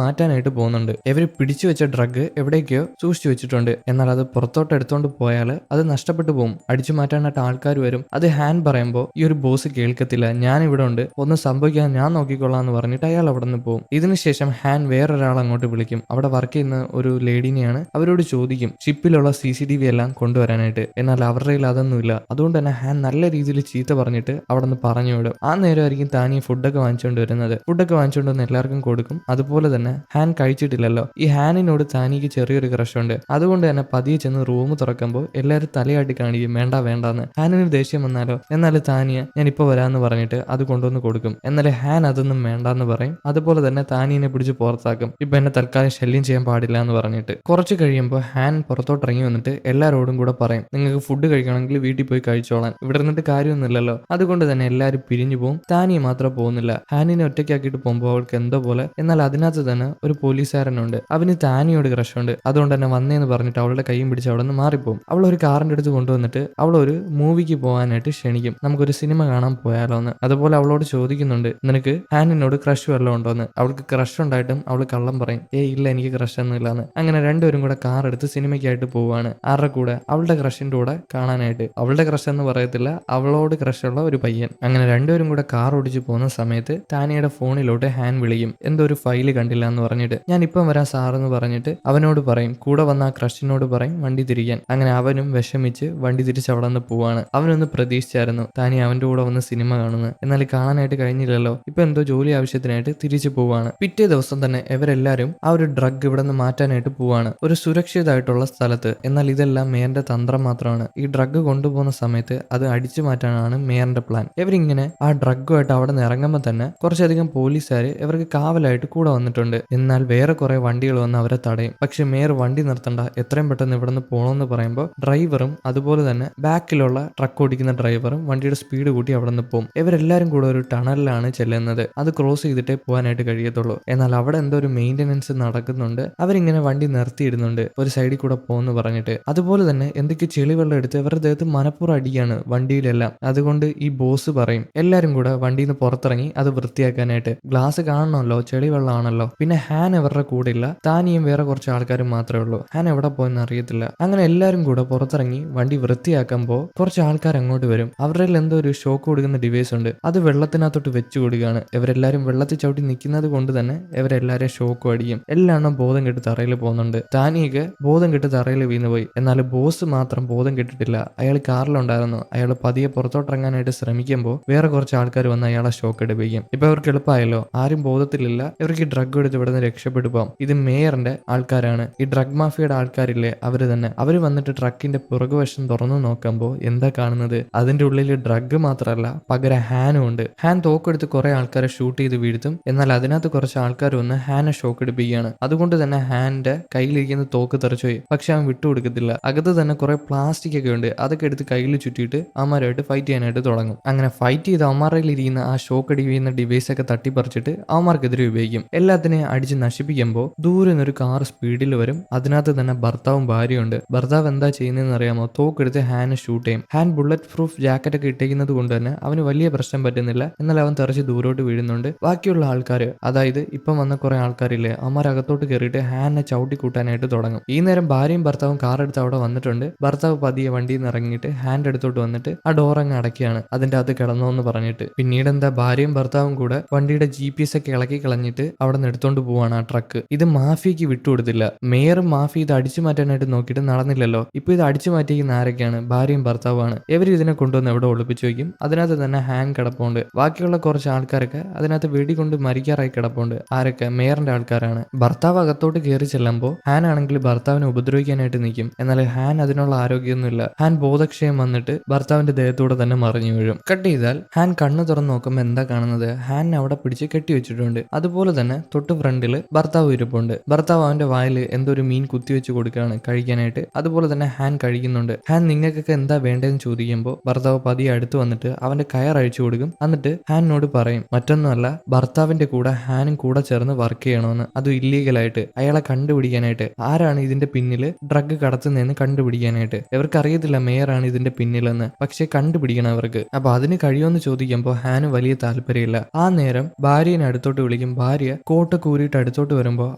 മാറ്റാനായിട്ട് പോകുന്നുണ്ട്. ഇവര് പിടിച്ചു വെച്ച ഡ്രഗ് എവിടേക്കോ സൂക്ഷിച്ചു വെച്ചിട്ടുണ്ട്. എന്നാൽ അത് പുറത്തോട്ട് എടുത്തോണ്ട് പോയാൽ അത് നഷ്ടപ്പെട്ടു പോകും. അടിച്ചു മാറ്റാനായിട്ട് ആൾക്കാർ വരും. അത് ഹാൻ പറയുമ്പോൾ ഈ ഒരു ബോസ് കേൾക്കത്തില്ല. ഞാൻ ഇവിടെ ഉണ്ട്, ഒന്നും സംഭവിക്കാൻ ഞാൻ നോക്കിക്കൊള്ളാം എന്ന് പറഞ്ഞിട്ട് അയാൾ അവിടെ നിന്ന് പോകും. ഇതിനുശേഷം ഹാൻ വേറൊരാൾ അങ്ങോട്ട് വിളിക്കും. അവിടെ വർക്ക് ചെയ്യുന്ന ഒരു ലേഡിനെയാണ്. അവരോട് ചോദിക്കും ഷിപ്പിലുള്ള CCTV എല്ലാം കൊണ്ടുവരാനായിട്ട്. എന്നാൽ അവരുടെ കയ്യിൽ അതൊന്നുമില്ല. അതുകൊണ്ട് തന്നെ ഹാൻ നല്ല രീതിയിൽ ചീത്ത പറഞ്ഞിട്ട് അവിടെ നിന്ന് പറഞ്ഞു വിടും. ആ നേരമായിരിക്കും താനി ഫുഡൊക്കെ വാങ്ങിച്ചുകൊണ്ട് വരുന്നത്. ഫുഡൊക്കെ വാങ്ങിച്ചുകൊണ്ട് വന്ന് എല്ലാവർക്കും കൊടുക്കും. അതുപോലെ തന്നെ ഹാൻ കഴിച്ചിട്ടില്ലല്ലോ. ഈ ഹാനിനോട് താനിക്ക് ചെറിയൊരു ക്രഷ് ഉണ്ട്. അതുകൊണ്ട് തന്നെ പതിയെ ചെന്ന് റൂം തുറക്കുമ്പോൾ എല്ലാവരും തലയാട്ടി കാണിക്കും വേണ്ട വേണ്ടാന്ന്. ഹാനിന് ദേഷ്യം വന്നാലോ. എന്നാൽ താനിയ ഞാൻ ഇപ്പൊ വരാന്ന് പറഞ്ഞിട്ട് അത് കൊണ്ടുവന്ന് കൊടുക്കും. എന്നാൽ ഹാൻ അതൊന്നും വേണ്ടാന്ന് പറയും. അതുപോലെ തന്നെ താനിയെ പിടിച്ച് പുറത്താക്കും. ഇപ്പൊ എന്നെ തൽക്കാലം ശല്യം ചെയ്യാൻ പാടില്ല എന്ന് പറഞ്ഞിട്ട്. കുറച്ച് കഴിയുമ്പോൾ ഹാൻ പുറത്തോട്ട് ഇറങ്ങി വന്നിട്ട് എല്ലാവരോടും കൂടെ പറയും നിങ്ങൾക്ക് ഫുഡ് കഴിക്കണമെങ്കിൽ വീട്ടിൽ പോയി കഴിച്ചോളാൻ, ഇവിടെ ഇരുന്നിട്ട് കാര്യമൊന്നുമില്ലല്ലോ. അതുകൊണ്ട് തന്നെ എല്ലാവരും പിരിഞ്ഞു പോകും. താനിയെ മാത്രം പോകുന്നില്ല. ഹാനിനെ ഒറ്റയ്ക്കാക്കിയിട്ട് പോകുമ്പോൾ അവൾക്ക് എന്തോ പോലെ. എന്നാൽ അതിനകത്ത് തന്നെ ഒരു പോലീസുകാരനുണ്ട്. അവന് താനിയോട് ക്രഷുണ്ട്. അതുകൊണ്ട് തന്നെ വന്നേന്ന് പറഞ്ഞിട്ട് അവളുടെ കൈയും പിടിച്ച് അവിടെ നിന്ന് മാറിപ്പോകും. അവൾ ഒരു കാറിന്റെ അടുത്ത് കൊണ്ടുവന്നിട്ട് അവൾ ഒരു മൂവിക്ക് പോകാനായിട്ട് ക്ഷണിക്കും. നമുക്കൊരു സിനിമ കാണാൻ പോയാലോ എന്ന്. അതുപോലെ അവളോട് ചോദിക്കുന്നുണ്ട് നിനക്ക് ഹാനിനോട് ക്രഷ് വല്ലതും ഉണ്ടോ എന്ന്. അവൾക്ക് ക്രഷ് ഉണ്ടായിട്ടും അവൾ കള്ളം പറയും ഇല്ല എനിക്ക് ക്രഷ് ഒന്നും ഇല്ലാന്ന്. അങ്ങനെ രണ്ടുപേരും കൂടെ കാർ എടുത്ത് സിനിമയ്ക്കായിട്ട് പോവാണ്. ആരുടെ കൂടെ? അവളുടെ ക്രഷിന്റെ കൂടെ കാണാനായിട്ട്. അവളുടെ ക്രഷ് എന്ന് പറയത്തില്ല, അവളോട് ക്രഷുള്ള ഒരു പയ്യൻ. അങ്ങനെ രണ്ടുപേരും കൂടെ കാർ ഓടിച്ച് പോകുന്ന സമയത്ത് താനിയുടെ ഫോണിലോട്ട് ഹാൻ വിളിക്കും. എന്തോ ഒരു ഫയല് കണ്ടില്ല എന്ന് പറഞ്ഞിട്ട്. ഞാൻ ഇപ്പം വരാം സാറെന്ന് പറഞ്ഞിട്ട് അവനോട് പറയും. കൂടെ വന്ന ആ ക്രഷിനോട് പറയും വണ്ടി തിരിക്കാൻ. അങ്ങനെ അവനും വിഷമിച്ച് വണ്ടി തിരിച്ച് അവിടെ നിന്ന് പോവാണ്. അവനൊന്ന് പ്രതീക്ഷിച്ചായിരുന്നു താനി അവന്റെ കൂടെ വന്ന് സിനിമ കാണുന്നത്. എന്നാൽ കാണാനായിട്ട് കഴിഞ്ഞില്ലല്ലോ. ഇപ്പൊ എന്തോ ജോലി ആവശ്യത്തിനായിട്ട് തിരിച്ചു പോവാണ്. പിറ്റേ ദിവസം തന്നെ ഇവരെല്ലാരും ആ ഒരു ഡ്രഗ് ഇവിടെ നിന്ന് മാറ്റാനായിട്ട് പോവാണ്, ഒരു സുരക്ഷിതമായിട്ടുള്ള സ്ഥലത്ത്. എന്നാൽ ഇതെല്ലാം മേയറിന്റെ തന്ത്രം മാത്രമാണ്. ഈ ഡ്രഗ് കൊണ്ടുപോകുന്ന സമയത്ത് അത് അടിച്ചു മാറ്റാനാണ് മേയറിന്റെ പ്ലാൻ. ഇവരിങ്ങനെ ആ ഡ്രഗുമായിട്ട് അവിടെ നിന്ന് ഇറങ്ങുമ്പോൾ തന്നെ കുറച്ചധികം പോലീസുകാർ ഇവർക്ക് കാവലായിട്ട് കൂടെ വന്നിട്ടുണ്ട്. എന്നാൽ വേറെ കുറെ വണ്ടികൾ വന്ന് അവരെ തടയും. പക്ഷെ മേയർ വണ്ടി നിർത്തണ്ട, എത്രയും പെട്ടെന്ന് ഇവിടെ നിന്ന് പോകണമെന്ന് പറയുമ്പോൾ ഡ്രൈവറും അതുപോലെ തന്നെ ബാക്കിലുള്ള ട്രക്ക് ഓടിക്കുന്ന ഡ്രൈവറും വണ്ടിയുടെ സ്പീഡ് കൂട്ടി അവിടെ നിന്ന് പോകും. ഇവരെല്ലാരും കൂടെ ഒരു ടണലിലാണ് ചെല്ലുന്നത്. അത് ക്രോസ് ചെയ്തിട്ടേ പോകാനായിട്ട് കഴിയത്തുള്ളൂ. എന്നാൽ അവിടെ എന്തോ ഒരു മെയിൻ്റനൻസ് നടക്കുന്നുണ്ട്. അവരിങ്ങനെ വണ്ടി നിർത്തിയിടുന്നുണ്ട് ഒരു സൈഡിൽ കൂടെ പോകുന്നു പറഞ്ഞിട്ട്. അതുപോലെ തന്നെ എന്തൊക്കെ ചെളിവെള്ളം എടുത്ത് ഇവരുടെ ദേഹത്ത് മനപ്പുറം അടിയാണ് വണ്ടിയിലെല്ലാം. അതുകൊണ്ട് ഈ ബോസ് പറയും എല്ലാരും കൂടെ വണ്ടിയിൽ നിന്ന് പുറത്തിറങ്ങി അത് വൃത്തിയാക്കാനായിട്ട്. ഗ്ലാസ് കാണണമല്ലോ, ചെളിവെള്ളമാണല്ലോ. പിന്നെ ഹാൻ ഇവരുടെ കൂടെ ഇല്ല. താനിയും വേറെ കുറച്ച് ആൾക്കാരും മാത്രമേ ഉള്ളൂ. ഹാൻ എവിടെ പോയെന്ന് അറിയത്തില്ല. അങ്ങനെ എല്ലാരും കൂടെ പുറത്തിറങ്ങി വണ്ടി വൃത്തിയാക്കുമ്പോൾ കുറച്ച് ആൾക്കാർ അങ്ങോട്ട് വരും. അവരുടെ എന്തോ ഒരു ഷോക്ക് കൊടുക്കുന്ന ഡിവൈസ് ഉണ്ട്. അത് വെള്ളത്തിനകത്തോട്ട് വെച്ചു കൊടുക്കുകയാണ്. ഇവരെല്ലാരും വെള്ളത്തിൽ ചവിട്ടി നിൽക്കുന്നത് കൊണ്ട് തന്നെ ഇവരെല്ലാരും ഷോക്കും അടിക്കും. എല്ലാം ബോധം കെട്ട് തറയിൽ പോകുന്നുണ്ട്. താനിയൊക്കെ ബോധം കെട്ട് തറയിൽ വീണുപോയി. എന്നാൽ ബോസ് മാത്രം ബോധം കെട്ടിട്ടില്ല. അയാൾ കാറിലുണ്ടായിരുന്നു. അയാൾ പതിയെ പുറത്തോട്ടിറങ്ങാനായിട്ട് ശ്രമിക്കുമ്പോൾ വേറെ കുറച്ച് ആൾക്കാർ വന്ന് അയാളെ ഷോക്ക് എടുപ്പിക്കും. ഇപ്പൊ അവർക്ക് എളുപ്പമായല്ലോ, ആരും ബോധത്തിലില്ല. ഇവർക്ക് ഡ്രഗ് എടുത്ത് ഇവിടെ നിന്ന് രക്ഷപ്പെട്ടു പോകാം. ഇത് മേയറിന്റെ ആൾക്കാരാണ്. ഈ ഡ്രഗ് മാഫിയയുടെ ആൾക്കാരില്ലേ അവര് തന്നെ. അവര് വന്നിട്ട് ട്രക്കിന്റെ പുറകുവശം തുറന്നു നോക്കുമ്പോൾ എന്താ കാണുന്നത്? അതിന്റെ ഉള്ളിൽ ഡ്രഗ് മാത്രമല്ല പകരം ഹാനും ഉണ്ട്. ഹാൻ തോക്കെടുത്ത് കുറെ ആൾക്കാരെ ഷൂട്ട് ചെയ്ത് വീഴ്ത്തും. എന്നാൽ അതിനകത്ത് കുറച്ച് ആൾക്കാർ വന്ന് ഹാനെ ഷോക്ക് എടുപ്പിക്കുകയാണ്. അതുകൊണ്ട് തന്നെ ഹാന്റെ കയ്യിലിരിക്കുന്ന തോക്ക് തെറിച്ചുപോയി. പക്ഷെ അവൻ വിട്ടുകൊടുക്കത്തില്ല. അകത്ത് തന്നെ കുറെ പ്ലാസ്റ്റിക് ഒക്കെ ഉണ്ട്. അതൊക്കെ എടുത്ത് കയ്യിൽ ചുറ്റിയിട്ട് അവന്മാരുമായിട്ട് ഫൈറ്റ് ചെയ്യാനായിട്ട് തുടങ്ങും. അങ്ങനെ ഫൈറ്റ് ചെയ്ത് അവന്മാരുടെ ഇരിക്കുന്ന ആ ഷോക്ക് അടിക്കുന്ന ഡിവൈസ് ഒക്കെ തട്ടിപ്പറിച്ചിട്ട് അവന്മാർക്കെതിരെ ഉപയോഗിക്കും. എല്ലാത്തിനെയും അടിച്ച് നശിപ്പിക്കുമ്പോൾ ദൂരെ നിന്നൊരു കാർ സ്പീഡിൽ വരും. അതിനകത്ത് തന്നെ ഭർത്താവും ഭാര്യയുണ്ട്. ഭർത്താവ് എന്താ ചെയ്യുന്നതെന്ന് അറിയാമോ? തോക്കെടുത്ത് ഹാനെ ഷൂട്ട് ചെയ്യും. ഹാൻ ബുള്ളറ്റ് പ്രൂഫ് ജാക്കറ്റ് ഒക്കെ ഇട്ടേക്കുന്നത് കൊണ്ട് തന്നെ അവന് വലിയ പ്രശ്നം പറ്റുന്നില്ല. എന്നാൽ അവൻ തെറിച്ച് ദൂരോട്ട് വീഴുന്നുണ്ട്. ബാക്കിയുള്ള ആൾക്കാർ, അതായത് ഇപ്പം വന്ന കുറെ ആൾക്കാരില്ലേ, അവന്മാർ അകത്തോട്ട് കയറിയിട്ട് ഹാനെ ചവിട്ടി കൂട്ടാനായിട്ട് തുടങ്ങും. ഈ നേരം ഭാര്യയും ഭർത്താവും കാർ എടുത്ത് അവിടെ വന്നിട്ടുണ്ട്. ഭർത്താവ് പതിയെ വണ്ടിയിൽ നിന്ന് ഇറങ്ങിയിട്ട് ഹാൻഡ് അടുത്തോട്ട് വന്നിട്ട് ആ ഡോർ അങ്ങ് അടയ്ക്കുകയാണ്. അതിന്റെ അകത്ത് കിടന്നോ എന്ന് പറഞ്ഞിട്ട്. പിന്നീട് എന്താ ഭാര്യയും ഭർത്താവും കൂടെ വണ്ടിയുടെ GPS ഒക്കെ ഇളക്കി കളഞ്ഞിട്ട് അവിടെ നിന്ന് എടുത്തോണ്ട് പോവാണ് ആ ട്രക്ക്. ഇത് മാഫിയക്ക് വിട്ടുകൊടുത്തില്ല. മേയറും മാഫി ഇത് അടിച്ചു മാറ്റാനായിട്ട് നോക്കിയിട്ട് നടന്നില്ലല്ലോ. ഇപ്പൊ ഇത് അടിച്ചു മാറ്റിയിരിക്കുന്ന ആരൊക്കെയാണ്? ഭാര്യയും ഭർത്താവാണ്. ഇവർ ഇതിനെ കൊണ്ടുവന്ന് എവിടെ ഒളിപ്പിച്ചു വയ്ക്കും. അതിനകത്ത് തന്നെ ഹാൻ കിടപ്പുണ്ട്. ബാക്കിയുള്ള കുറച്ച് ആൾക്കാരൊക്കെ അതിനകത്ത് വെടികൊണ്ട് മരിക്കാറായി കിടപ്പുണ്ട്. ആരൊക്കെ? മേയറിന്റെ ആൾക്കാരാണ്. ഭർത്താവ് അകത്തോട്ട് കയറി ചെല്ലുമ്പോൾ ഹാൻ ആണെങ്കിൽ ഭർത്താവിനെ ഉപദ്രവിക്കാനായിട്ട് നിൽക്കും. എന്നാൽ ഹാൻ അതിനുള്ള ആരോഗ്യമൊന്നുമില്ല. ഹാൻ ബോധക്ഷയം വന്നിട്ട് ഭർത്താവിന്റെ ദേഹത്തൂടെ തന്നെ മറിഞ്ഞു വീഴും. കട്ട് ചെയ്താൽ ഹാൻ കണ്ണ് തുറന്ന് നോക്കുമ്പോൾ എന്താ കാണുന്നത്? ഹാൻ അവിടെ പിടിച്ച് കെട്ടിവെച്ചിട്ടുണ്ട്. അതുപോലെ തന്നെ തൊട്ട് ഫ്രണ്ടില് ഭർത്താവ് ഇരിപ്പുണ്ട്. ഭർത്താവ് അവന്റെ വായിൽ എന്തോ ഒരു മീൻ കുത്തിവെച്ച് കൊടുക്കുകയാണ് കഴിക്കാനായിട്ട്. അതുപോലെ തന്നെ ഹാൻ കഴിക്കുന്നുണ്ട്. ഹാൻ നിങ്ങൾക്കൊക്കെ എന്താ വേണ്ടതെന്ന് ചോദിക്കുമ്പോൾ ഭർത്താവ് പതിയെ അടുത്ത് വന്നിട്ട് അവന്റെ കയർ അഴിച്ചു കൊടുക്കും. എന്നിട്ട് ഹാനിനോട് പറയും മറ്റൊന്നുമല്ല, ഭർത്താവിന്റെ കൂടെ ഹാനും കൂടെ ചേർന്ന് വർക്ക് ചെയ്യണമെന്ന്. അതും ഇല്ലീഗലായിട്ട്. അയാളെ കണ്ടുപിടിക്കാനായിട്ട്. ആരാണ് ഇതിന്റെ പിന്നില് ഡ്രഗ് കടത്തുന്നതെന്ന് കണ്ടുപിടിക്കാനായിട്ട്. ഇവർക്ക് അറിയത്തില്ല മേയറാണ് ഇതിന്റെ പിന്നിലെന്ന്. പക്ഷെ കണ്ടുപിടിക്കണം അവർക്ക്. അപ്പൊ അതിന് കഴിയുമെന്ന് ചോദിക്കുമ്പോൾ ഹാന് വലിയ താല്പര്യമില്ല. ആ നേരം ഭാര്യനെ അടുത്തോട്ട് വിളിക്കും. ഭാര്യ കോട്ടൊക്കെ ഊരിയിട്ട് അടുത്തോട്ട് വരുമ്പോൾ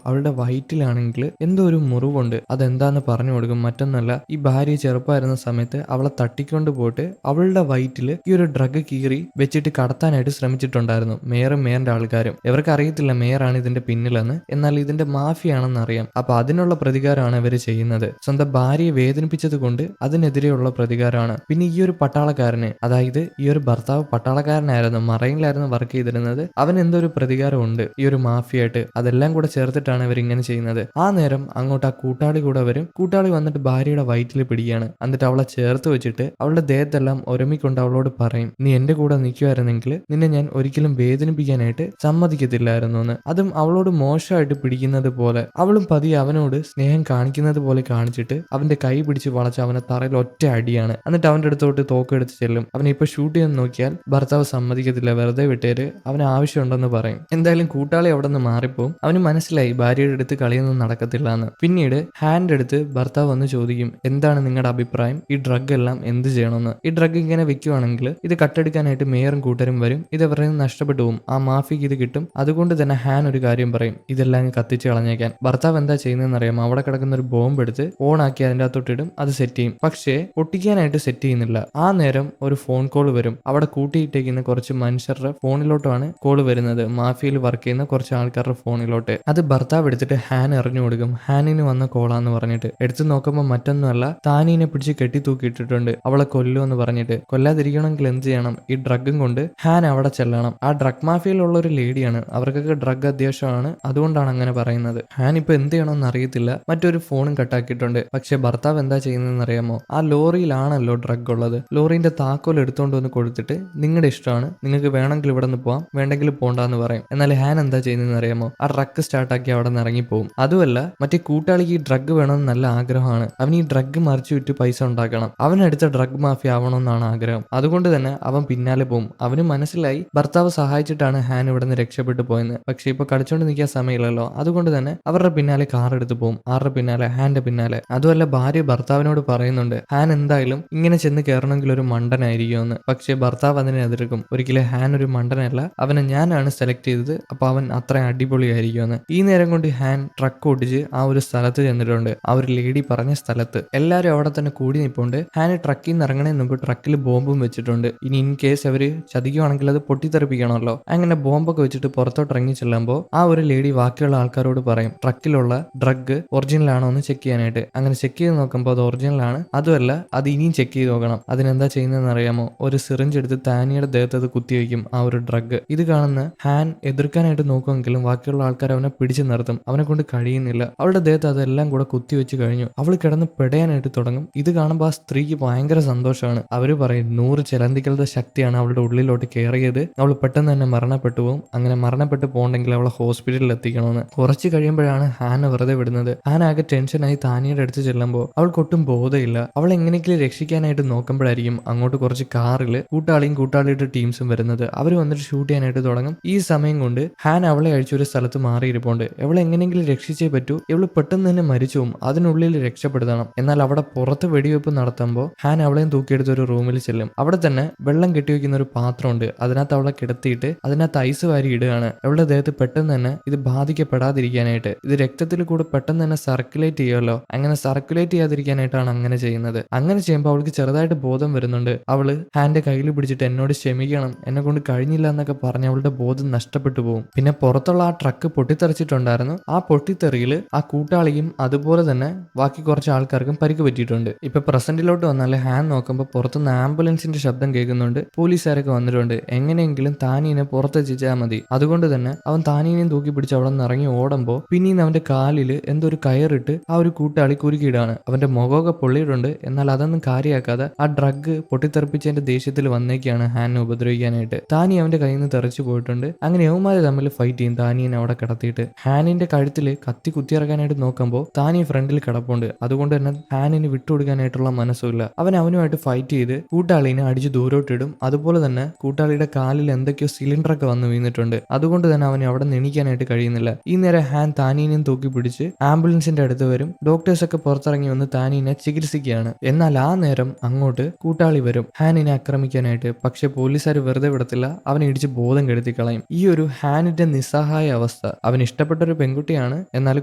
അവളുടെ വയറ്റിലാണെങ്കിൽ എന്തോ ഒരു മുറിവുണ്ട്. അതെന്താന്ന് പറഞ്ഞു കൊടുക്കും. മറ്റൊന്നല്ല, ഈ ഭാര്യ ചെറുപ്പമായിരുന്ന സമയത്ത് അവളെ തട്ടിക്കൊണ്ട് പോയിട്ട് അവളുടെ വയറ്റിൽ ഈ ഒരു ഡ്രഗ് കീറി വെച്ചിട്ട് കടത്താനായിട്ട് ശ്രമിച്ചിട്ടുണ്ടായിരുന്നു മേയറിന്റെ ആൾക്കാരും. ഇവർക്ക് അറിയത്തില്ല മേയറാണ് ഇതിന്റെ പിന്നിലെന്ന്. എന്നാൽ ഇതിന്റെ മാഫിയാണെന്ന് അറിയാം. അപ്പൊ അതിനുള്ള പ്രതികാരമാണ് ഇവർ ചെയ്യുന്നത്. സ്വന്തം ഭാര്യയെ വേദനിപ്പിച്ചത് കൊണ്ട് അതിനെതിരെയുള്ള പ്രതികാരമാണ്. പിന്നെ ഈ ഒരു പട്ടാളക്കാരന്, അതായത് ഈ ഒരു ഭർത്താവ് പട്ടാളക്കാരനായിരുന്നു, മറൈനിലായിരുന്നു വർക്ക് ചെയ്തിരുന്നത്. അവൻ എന്തോ ഒരു പ്രതികാരമുണ്ട് ഈ ഒരു മാഫിയായിട്ട്. അതെല്ലാം കൂടെ ചേർത്തിട്ടാണ് ഇവർ ഇങ്ങനെ ചെയ്യുന്നത്. ആ നേരം അങ്ങോട്ട് ആ കൂട്ടാളി കൂടെ വരും. കൂട്ടാളി വന്നിട്ട് ഭാര്യയുടെ വയറ്റിൽ പിടിക്കുകയാണ്. എന്നിട്ട് അവളെ ചേർത്ത് വെച്ചിട്ട് അവളുടെ ദേഹത്തെല്ലാം ഒരുമിക്കൊണ്ട് അവളോട് പറയും, നീ എന്റെ കൂടെ നിൽക്കുമായിരുന്നെങ്കിൽ നിന്നെ ഞാൻ ഒരിക്കലും വേദനിപ്പിക്കാനായിട്ട് സമ്മതിക്കത്തില്ലായിരുന്നു എന്ന്. അതും അവളോട് മോശമായിട്ട് പിടിക്കുന്നത് പോലെ. അവളും പതിയെ അവനോട് സ്നേഹം കാണിക്കുന്നത് പോലെ കാണിച്ചിട്ട് അവന്റെ കൈ പിടിച്ച് വളച്ച് അവനെ തറയിൽ ഒറ്റ അടിയാണ്. എന്നിട്ട് അവന്റെ അടുത്തോട്ട് തോക്കെടുത്ത് ചെല്ലും. അവനെ ഇപ്പൊ ഷൂട്ട് ചെയ്യാൻ നോക്കിയാൽ ഭർത്താവ് സമ്മതിക്കത്തില്ല, വെറുതെ വിട്ടേര്, അവന് ആവശ്യമുണ്ടെന്ന് പറയും. എന്തായാലും കൂട്ടാളി അവിടെ നിന്ന് മാറിപ്പോവും. അവന് മനസ്സിലായി ഭാര്യയുടെ അടുത്ത് കളിയൊന്നും നടക്കത്തില്ല എന്ന്. പിന്നീട് ഹാൻഡ് അടുത്ത് ഭർത്താവ് വന്ന് ചോദിക്കും, എന്താണ് നിങ്ങളുടെ അഭിപ്രായം, ഈ ഡ്രഗ് എല്ലാം എന്ത് ചെയ്യണമെന്ന്. ഈ ഡ്രഗ് ഇങ്ങനെ വെക്കുവാണെങ്കിൽ ഇത് കട്ടെടുക്കാനായിട്ട് മേയറും കൂട്ടരും വരും. ഇത് അവരുടെ നഷ്ടപ്പെട്ടു പോകും. ആ മാഫിക്ക് ഇത് കിട്ടും. അതുകൊണ്ട് തന്നെ ഹാൻ ഒരു കാര്യം പറയും, ഇതെല്ലാം കത്തിച്ച് കളഞ്ഞേക്കാൻ. ഭർത്താവ് എന്താ ചെയ്യുന്നതെന്ന് അറിയാം. അവിടെ കിടക്കുന്ന ഒരു ബോംബ് എടുത്ത് ഓൺ ആക്കി അതിന്റെ അകത്തോട്ടിടും. അത് സെറ്റ് ചെയ്യും. പക്ഷേ പൊട്ടിക്കാനായിട്ട് സെറ്റ് ചെയ്യുന്നില്ല. ആ നേരം ഒരു ഫോൺ കോൾ വരും. അവിടെ കൂട്ടിയിട്ടേക്കുന്ന കുറച്ച് മനുഷ്യരുടെ ഫോണിലോട്ടാണ് കോൾ വരുന്നത്. മാഫിയയിൽ വർക്ക് ചെയ്യുന്ന കുറച്ച് ആൾക്കാരുടെ ഫോണിലോട്ട്. അത് ഭർത്താവ് എടുത്തിട്ട് ഹാൻ എറിഞ്ഞു കൊടുക്കും. ഹാനിന് വന്ന കോളാന്ന് പറഞ്ഞിട്ട്. എടുത്തു നോക്കുമ്പോൾ മറ്റൊന്നുമല്ല, താനീനെ പിടിച്ച് കെട്ടി തൂക്കിയിട്ടിട്ടുണ്ട്, അവളെ കൊല്ലുമെന്ന് പറഞ്ഞിട്ട്. കൊല്ലാതിരിക്കണമെങ്കിൽ എന്ത് ചെയ്യണം, ഈ ഡ്രഗും കൊണ്ട് ഹാൻ അവിടെ ചെല്ലണം. ആ ഡ്രഗ് മാഫിയയിലുള്ള ഒരു ലേഡിയാണ്, അവർക്കൊക്കെ ഡ്രഗ് അത്യാവശ്യമാണ്, അതുകൊണ്ടാണ് അങ്ങനെ പറയുന്നത്. ഹാൻ ഇപ്പൊ എന്ത് ചെയ്യണമെന്ന് അറിയത്തില്ല. മറ്റൊരു ഫോണും കട്ടാക്കിയിട്ടുണ്ട്. പക്ഷെ ഭർത്താവ് എന്താ ചെയ്യുന്നതെന്ന് അറിയാമോ, ആ ലോറിയിലാണല്ലോ ഡ്രഗ് ഉള്ളത്. ലോറിന്റെ താക്കോൽ എടുത്തോണ്ട് വന്ന് കൊടുത്തിട്ട്, നിങ്ങളുടെ ഇഷ്ടമാണ്, നിങ്ങൾക്ക് വേണമെങ്കിൽ ഇവിടെ നിന്ന് പോവാം, വേണ്ടെങ്കിൽ പോണ്ടെന്ന് പറയും. എന്നാൽ ഹാൻ എന്താ ചെയ്യുന്നതെന്ന് അറിയാമോ, ആ ട്രക്ക് സ്റ്റാർട്ടാക്കി അവിടെ നിന്ന് ഇറങ്ങിപ്പോവും. അതുമല്ല, മറ്റേ കൂട്ടാളിക്ക് ഈ ഡ്രഗ് വേണമെന്ന് നല്ല ആഗ്രഹമാണ്. അവൻ ഈ ഡ്രഗ് മറിച്ചു വിറ്റ് പൈസ ഉണ്ടാക്കണം. അവനടുത്ത ഡ്രഗ് മാഫിയ ആവണമെന്നാണ് ആഗ്രഹം. അതുകൊണ്ട് തന്നെ അവൻ പിന്നാലെ പോവും. അവന് മനസ്സിലായി ഭർത്താവ് സഹായിച്ചിട്ടാണ് ഹാൻ ഇവിടെ നിന്ന് രക്ഷപ്പെട്ടു പോയെന്ന്. പക്ഷെ ഇപ്പൊ കളിച്ചോണ്ട് നിൽക്കാൻ സമയമില്ലല്ലോ. അതുകൊണ്ട് തന്നെ അവരുടെ പിന്നാലെ കാർ എടുത്ത് പോകും. ആരുടെ പിന്നാലെ, ഹാന്റെ പിന്നാലെ. അതുമല്ല, ഭാര്യ ഭർത്താവിനോട് പറയുന്നുണ്ട്, ഹാൻ എന്തായാലും ഇങ്ങനെ ചെന്ന് കയറണമെങ്കിൽ ഒരു മണ്ടനായിരിക്കുമെന്ന്. പക്ഷെ ഭർത്താവ് അതിനെ എതിർക്കും. ഒരിക്കലും ഹാൻ ഒരു മണ്ടനല്ല, അവനെ ഞാനാണ് സെലക്ട് ചെയ്തത്, അപ്പൊ അവൻ അത്ര അടിപൊളിയായിരിക്കുമെന്ന്. ഈ നേരം കൊണ്ട് ഹാൻ ട്രക്ക് ഓടിച്ച് ആ ഒരു സ്ഥലത്ത് ചെന്നിട്ടുണ്ട്. ആ ഒരു ലേഡി പറഞ്ഞ സ്ഥലത്ത്. എല്ലാവരും അവിടെ തന്നെ കൂടി നിൽപ്പുണ്ട്. ഹാൻ ട്രക്കിൽ നിന്ന് ഇറങ്ങണതിന് മുമ്പ് ട്രക്കിൽ ബോംബും വെച്ചിട്ടുണ്ട്. ഇനി ഇൻ കേസ് അവര് ചതിക്കുവാണെങ്കിൽ അത് പൊട്ടിത്തെറിപ്പിക്കണമല്ലോ. അങ്ങനെ ബോംബൊക്കെ വെച്ചിട്ട് പുറത്തോട്ട് ഇറങ്ങി ചെല്ലുമ്പോൾ ആ ഒരു ലേഡി ബാക്കിയുള്ള ആൾക്കാരോട് പറയും, ട്രക്കിലുള്ള ഡ്രഗ് ഒറിജിനൽ ആണോ എന്ന് ചെക്ക് ചെയ്യാനായിട്ട്. അങ്ങനെ ചെക്ക് ചെയ്ത് നോക്കുമ്പോൾ അത് ഒറിജിനൽ ആണ്. അതുമല്ല, അത് ഇനിയും ചെക്ക് ചെയ്ത് നോക്കണം. അതിനെന്താ ചെയ്യുന്നതെന്ന് അറിയാമോ, ഒരു സിറിഞ്ച് എടുത്ത് താനിയുടെ ദേഹത്ത് അത് കുത്തിവെക്കും, ആ ഒരു ഡ്രഗ്. ഇത് കാണുന്ന ഹാൻ എതിർക്കാനായിട്ട് നോക്കുമെങ്കിലും ബാക്കിയുള്ള ആൾക്കാർ അവനെ പിടിച്ചു നിർത്തും. അവനെ കൊണ്ട് കഴിയുന്നില്ല. അവളുടെ ദേഹത്ത് അതെല്ലാം കൂടെ കുത്തിവെച്ച് കഴിഞ്ഞു. അവൾ കിടന്ന് പെടയാനായിട്ട് തുടങ്ങും. ഇത് കാണുമ്പോൾ ആ സ്ത്രീക്ക് ഭയങ്കര സന്തോഷമാണ്. അവര് പറയും, 100 ചിലന്തികളുടെ ശക്തിയാണ് അവളുടെ ഉള്ളിലോട്ട് കയറിയത്, അവൾ പെട്ടെന്ന് തന്നെ മരണപ്പെട്ടു പോകും. അങ്ങനെ മരണപ്പെട്ടു പോകണമെങ്കിൽ അവളെ ഹോസ്പിറ്റലിൽ എത്തിക്കണമെന്ന്. കുറച്ച് കഴിയുമ്പോഴാണ് ഹാന വെറുതെ വിടുന്നത്. ഹാൻ ആകെ ടെൻഷനായി താനിയുടെ അടുത്ത് ചെല്ലുമ്പോൾ അവൾക്കൊട്ടും ബോധമില്ല. അവൾ എങ്ങനെയെങ്കിലും രക്ഷിക്കാനായിട്ട് നോക്കുമ്പോഴായിരിക്കും അങ്ങോട്ട് കുറച്ച് കാറിൽ കൂട്ടാളിയും കൂട്ടാളിയുടെ ടീംസും വരുന്നത്. അവർ വന്നിട്ട് ഷൂട്ട് ചെയ്യാനായിട്ട് തുടങ്ങും. ഈ സമയം കൊണ്ട് ഹാൻ അവളെ അഴിച്ചൊരു സ്ഥലത്ത് മാറിയിരിപ്പുണ്ട്. അവളെ എങ്ങനെയെങ്കിലും രക്ഷിച്ചേ പറ്റൂ. ഇവള് പെട്ടെന്ന് തന്നെ മരിച്ചു പോകും. അതിനുള്ളിൽ രക്ഷപ്പെടുത്തണം. എന്നാൽ അവിടെ പുറത്ത് വെടിവെപ്പ് നടത്തുമ്പോൾ ഹാൻ അവളെയും തൂക്കിയെടുത്ത് ഒരു റൂമിൽ ചെല്ലും. അവിടെ തന്നെ വെള്ളം കെട്ടിവെക്കുന്ന ഒരു പാത്രമുണ്ട്. അതിനകത്ത് അവളെ കിടത്തിയിട്ട് അതിനകത്ത് ഐസ് വാരി ഇടുകയാണ്. അവളുടെ ദേഹത്ത് പെട്ടെന്ന് തന്നെ ഇത് ബാധിക്കപ്പെടാതിരിക്കാനായിട്ട്. ഇത് രക്തത്തിൽ കൂടെ പെട്ടെന്ന് തന്നെ സർക്കുലേറ്റ് ചെയ്യുമല്ലോ. അങ്ങനെ സർക്കുലേറ്റ് ചെയ്യാതിരിക്കാനായിട്ടാണ് അങ്ങനെ ചെയ്യുന്നത്. അങ്ങനെ ചെയ്യുമ്പോൾ അവൾക്ക് ചെറുതായിട്ട് ബോധം വരുന്നുണ്ട്. അവള് ഹാന്റെ കയ്യിൽ പിടിച്ചിട്ട്, എന്നോട് ക്ഷമിക്കണം, എന്നെ കൊണ്ട് കഴിഞ്ഞില്ല എന്നൊക്കെ പറഞ്ഞ് അവളുടെ ബോധം നഷ്ടപ്പെട്ടു പോകും. പിന്നെ പുറത്തുള്ള ആ ട്രക്ക് പൊട്ടിത്തെറിച്ചിട്ടുണ്ടായിരുന്നു. ആ പൊട്ടിത്തെറിയിൽ ആ കൂട്ടാളിയും അതുപോലെ തന്നെ ബാക്കി കുറച്ച് ആൾക്കാർക്കും പരിക്ക് പറ്റിയിട്ടുണ്ട്. ഇപ്പൊ പ്രസന്റിലോട്ട് വന്നാൽ ഹാൻ നോക്കുമ്പോൾ പുറത്തുനിന്ന് ആംബുലൻസിന്റെ ശബ്ദം കേൾക്കുന്നുണ്ട്. പോലീസുകാരൊക്കെ വന്നിട്ടുണ്ട്. എങ്ങനെയെങ്കിലും താനീനെ പുറത്തെത്തിച്ചാൽ മതി. അതുകൊണ്ട് തന്നെ അവൻ താനീനെയും തൂക്കി പിടിച്ച് അവിടെ നിന്ന് ഇറങ്ങി ഓടുമ്പോൾ പിന്നീട് അവന്റെ കാലിൽ എന്തോ ഒരു കയറിട്ട് ആ ഒരു കൂട്ടാളി കുരുക്കിയിടാണ്. അവന്റെ മുഖമൊക്കെ പൊള്ളിയിട്ടുണ്ട്. എന്നാൽ അതൊന്നും കാര്യമാക്കാതെ ആ ഡ്രഗ് പൊട്ടിത്തെറിപ്പിച്ചതിന്റെ ദേഷ്യത്തിൽ വന്നേക്കാണ് ഹാനെ ഉപദ്രവിക്കാനായിട്ട്. താനി അവന്റെ കയ്യിൽ നിന്ന് തെറിച്ചു പോയിട്ടുണ്ട്. അങ്ങനെ യവന്മാര് തമ്മിൽ ഫൈറ്റ് ചെയ്യും. താനിയെ അവിടെ കിടത്തിയിട്ട് ഹാനിന്റെ കഴുത്തിൽ കത്തി കുത്തിയിറക്കാനായിട്ട് നോക്കുമ്പോൾ താനി ഫ്രണ്ടിൽ കിടപ്പുണ്ട്. അതുകൊണ്ട് തന്നെ ഹാനിന് വിട്ടുകൊടുക്കാനായിട്ടുള്ള മനസ്സുമില്ല. അവനുമായിട്ട് ഫൈറ്റ് ചെയ്ത് കൂട്ടാളിനെ അടിച്ച് ദൂരോട്ടിടും. അതുപോലെ തന്നെ കൂട്ടാളിയുടെ കാലിൽ എന്തൊക്കെയോ സിലിണ്ടറൊക്കെ വന്ന് വീണിട്ടുണ്ട്. അതുകൊണ്ട് തന്നെ അവന് അവിടെ എണീക്കാനായിട്ട് കഴിയുന്നില്ല. ഈ നേരം ഹാൻ താനീനെയും തൂക്കി പിടിച്ച് ആംബുലൻസിന്റെ അടുത്ത് വരും. ഡോക്ടേഴ്സ് ഒക്കെ പുറത്തിറങ്ങി വന്ന് താനീനെ ചികിത്സിക്കുകയാണ്. എന്നാൽ ആ നേരം അങ്ങോട്ട് കൂട്ടാളി വരും ഹാനിനെ ആക്രമിക്കാനായിട്ട്. പക്ഷെ പോലീസുകാർ വെറുതെ വിടത്തില്ല, അവനെ ഇടിച്ച് ബോധം കെടുത്തി കളയും. ഈ ഒരു ഹാനിന്റെ നിസ്സഹായ അവസ്ഥ, അവൻ ഇഷ്ടപ്പെട്ട ഒരു പെൺകുട്ടിയാണ്, എന്നാൽ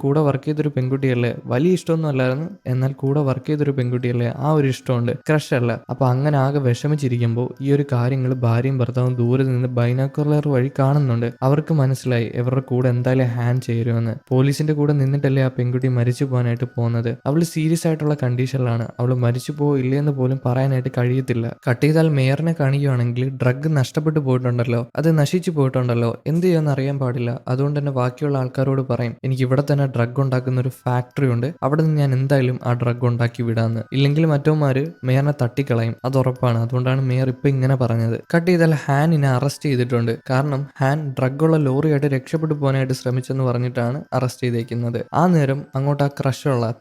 കൂടെ വർക്ക് ചെയ്തൊരു പെൺകുട്ടിയല്ലേ, വലിയ ഇഷ്ടമൊന്നും അല്ലായിരുന്നു, എന്നാൽ കൂടെ വർക്ക് ചെയ്തൊരു പെൺകുട്ടിയല്ലേ, ആ ഒരു ഇഷ്ടമുണ്ട്, ക്രഷ് അല്ല. അപ്പൊ അങ്ങനെ ആകെ വിഷമിച്ചിരിക്കുമ്പോൾ ഈ ഒരു കാര്യങ്ങൾ ഭാര്യയും ഭർത്താവും ദൂരെ നിന്ന് ബൈനോക്കുലർ വഴി കാണുന്നുണ്ട്. അവർക്ക് മനസ്സിലായി ഇവരുടെ കൂടെ എന്തായാലും ഹാൻ ചേരുമെന്ന്. പോലീസിന്റെ കൂടെ നിന്നിട്ടല്ലേ ആ പെൺകുട്ടി മരിച്ചു പോകാനായിട്ട് പോകുന്നത്. അവള് സീരിയസ് ആയിട്ടുള്ള കണ്ടീഷനിലാണ്, അവള് മരിച്ചു ഇല്ലെന്ന് പോലും പറയാനായിട്ട് കഴിയത്തില്ല. കട്ട് ചെയ്താൽ മേയറിനെ കാണിക്കുകയാണെങ്കിൽ ഡ്രഗ് നഷ്ടപ്പെട്ടു പോയിട്ടുണ്ടല്ലോ, അത് നശിച്ചു പോയിട്ടുണ്ടല്ലോ, എന്ത് ചെയ്യുമെന്ന് അറിയാൻ പാടില്ല. അതുകൊണ്ട് തന്നെ ബാക്കിയുള്ള ആൾക്കാരോട് പറയും, എനിക്ക് ഇവിടെ തന്നെ ഡ്രഗ് ഉണ്ടാക്കുന്ന ഒരു ഫാക്ടറി ഉണ്ട്, അവിടെ നിന്ന് ഞാൻ എന്തായാലും ആ ഡ്രഗ് ഉണ്ടാക്കി വിടാന്ന്. ഇല്ലെങ്കിൽ മറ്റോമാര് മേയറിനെ തട്ടിക്കളയും, അത് ഉറപ്പാണ്. അതുകൊണ്ടാണ് മേയർ ഇപ്പൊ ഇങ്ങനെ പറഞ്ഞത്. കട്ട് ചെയ്താൽ ഹാനിനെ അറസ്റ്റ് ചെയ്തിട്ടുണ്ട്. കാരണം ഹാൻ ഡ്രഗുള്ള ലോറിയായിട്ട് രക്ഷപ്പെട്ടു പോകാനായിട്ട് ശ്രമിച്ചെന്ന് പറഞ്ഞിട്ടാണ് അറസ്റ്റ് ചെയ്തേക്കുന്നത്. ആ നേരം അങ്ങോട്ട് ആ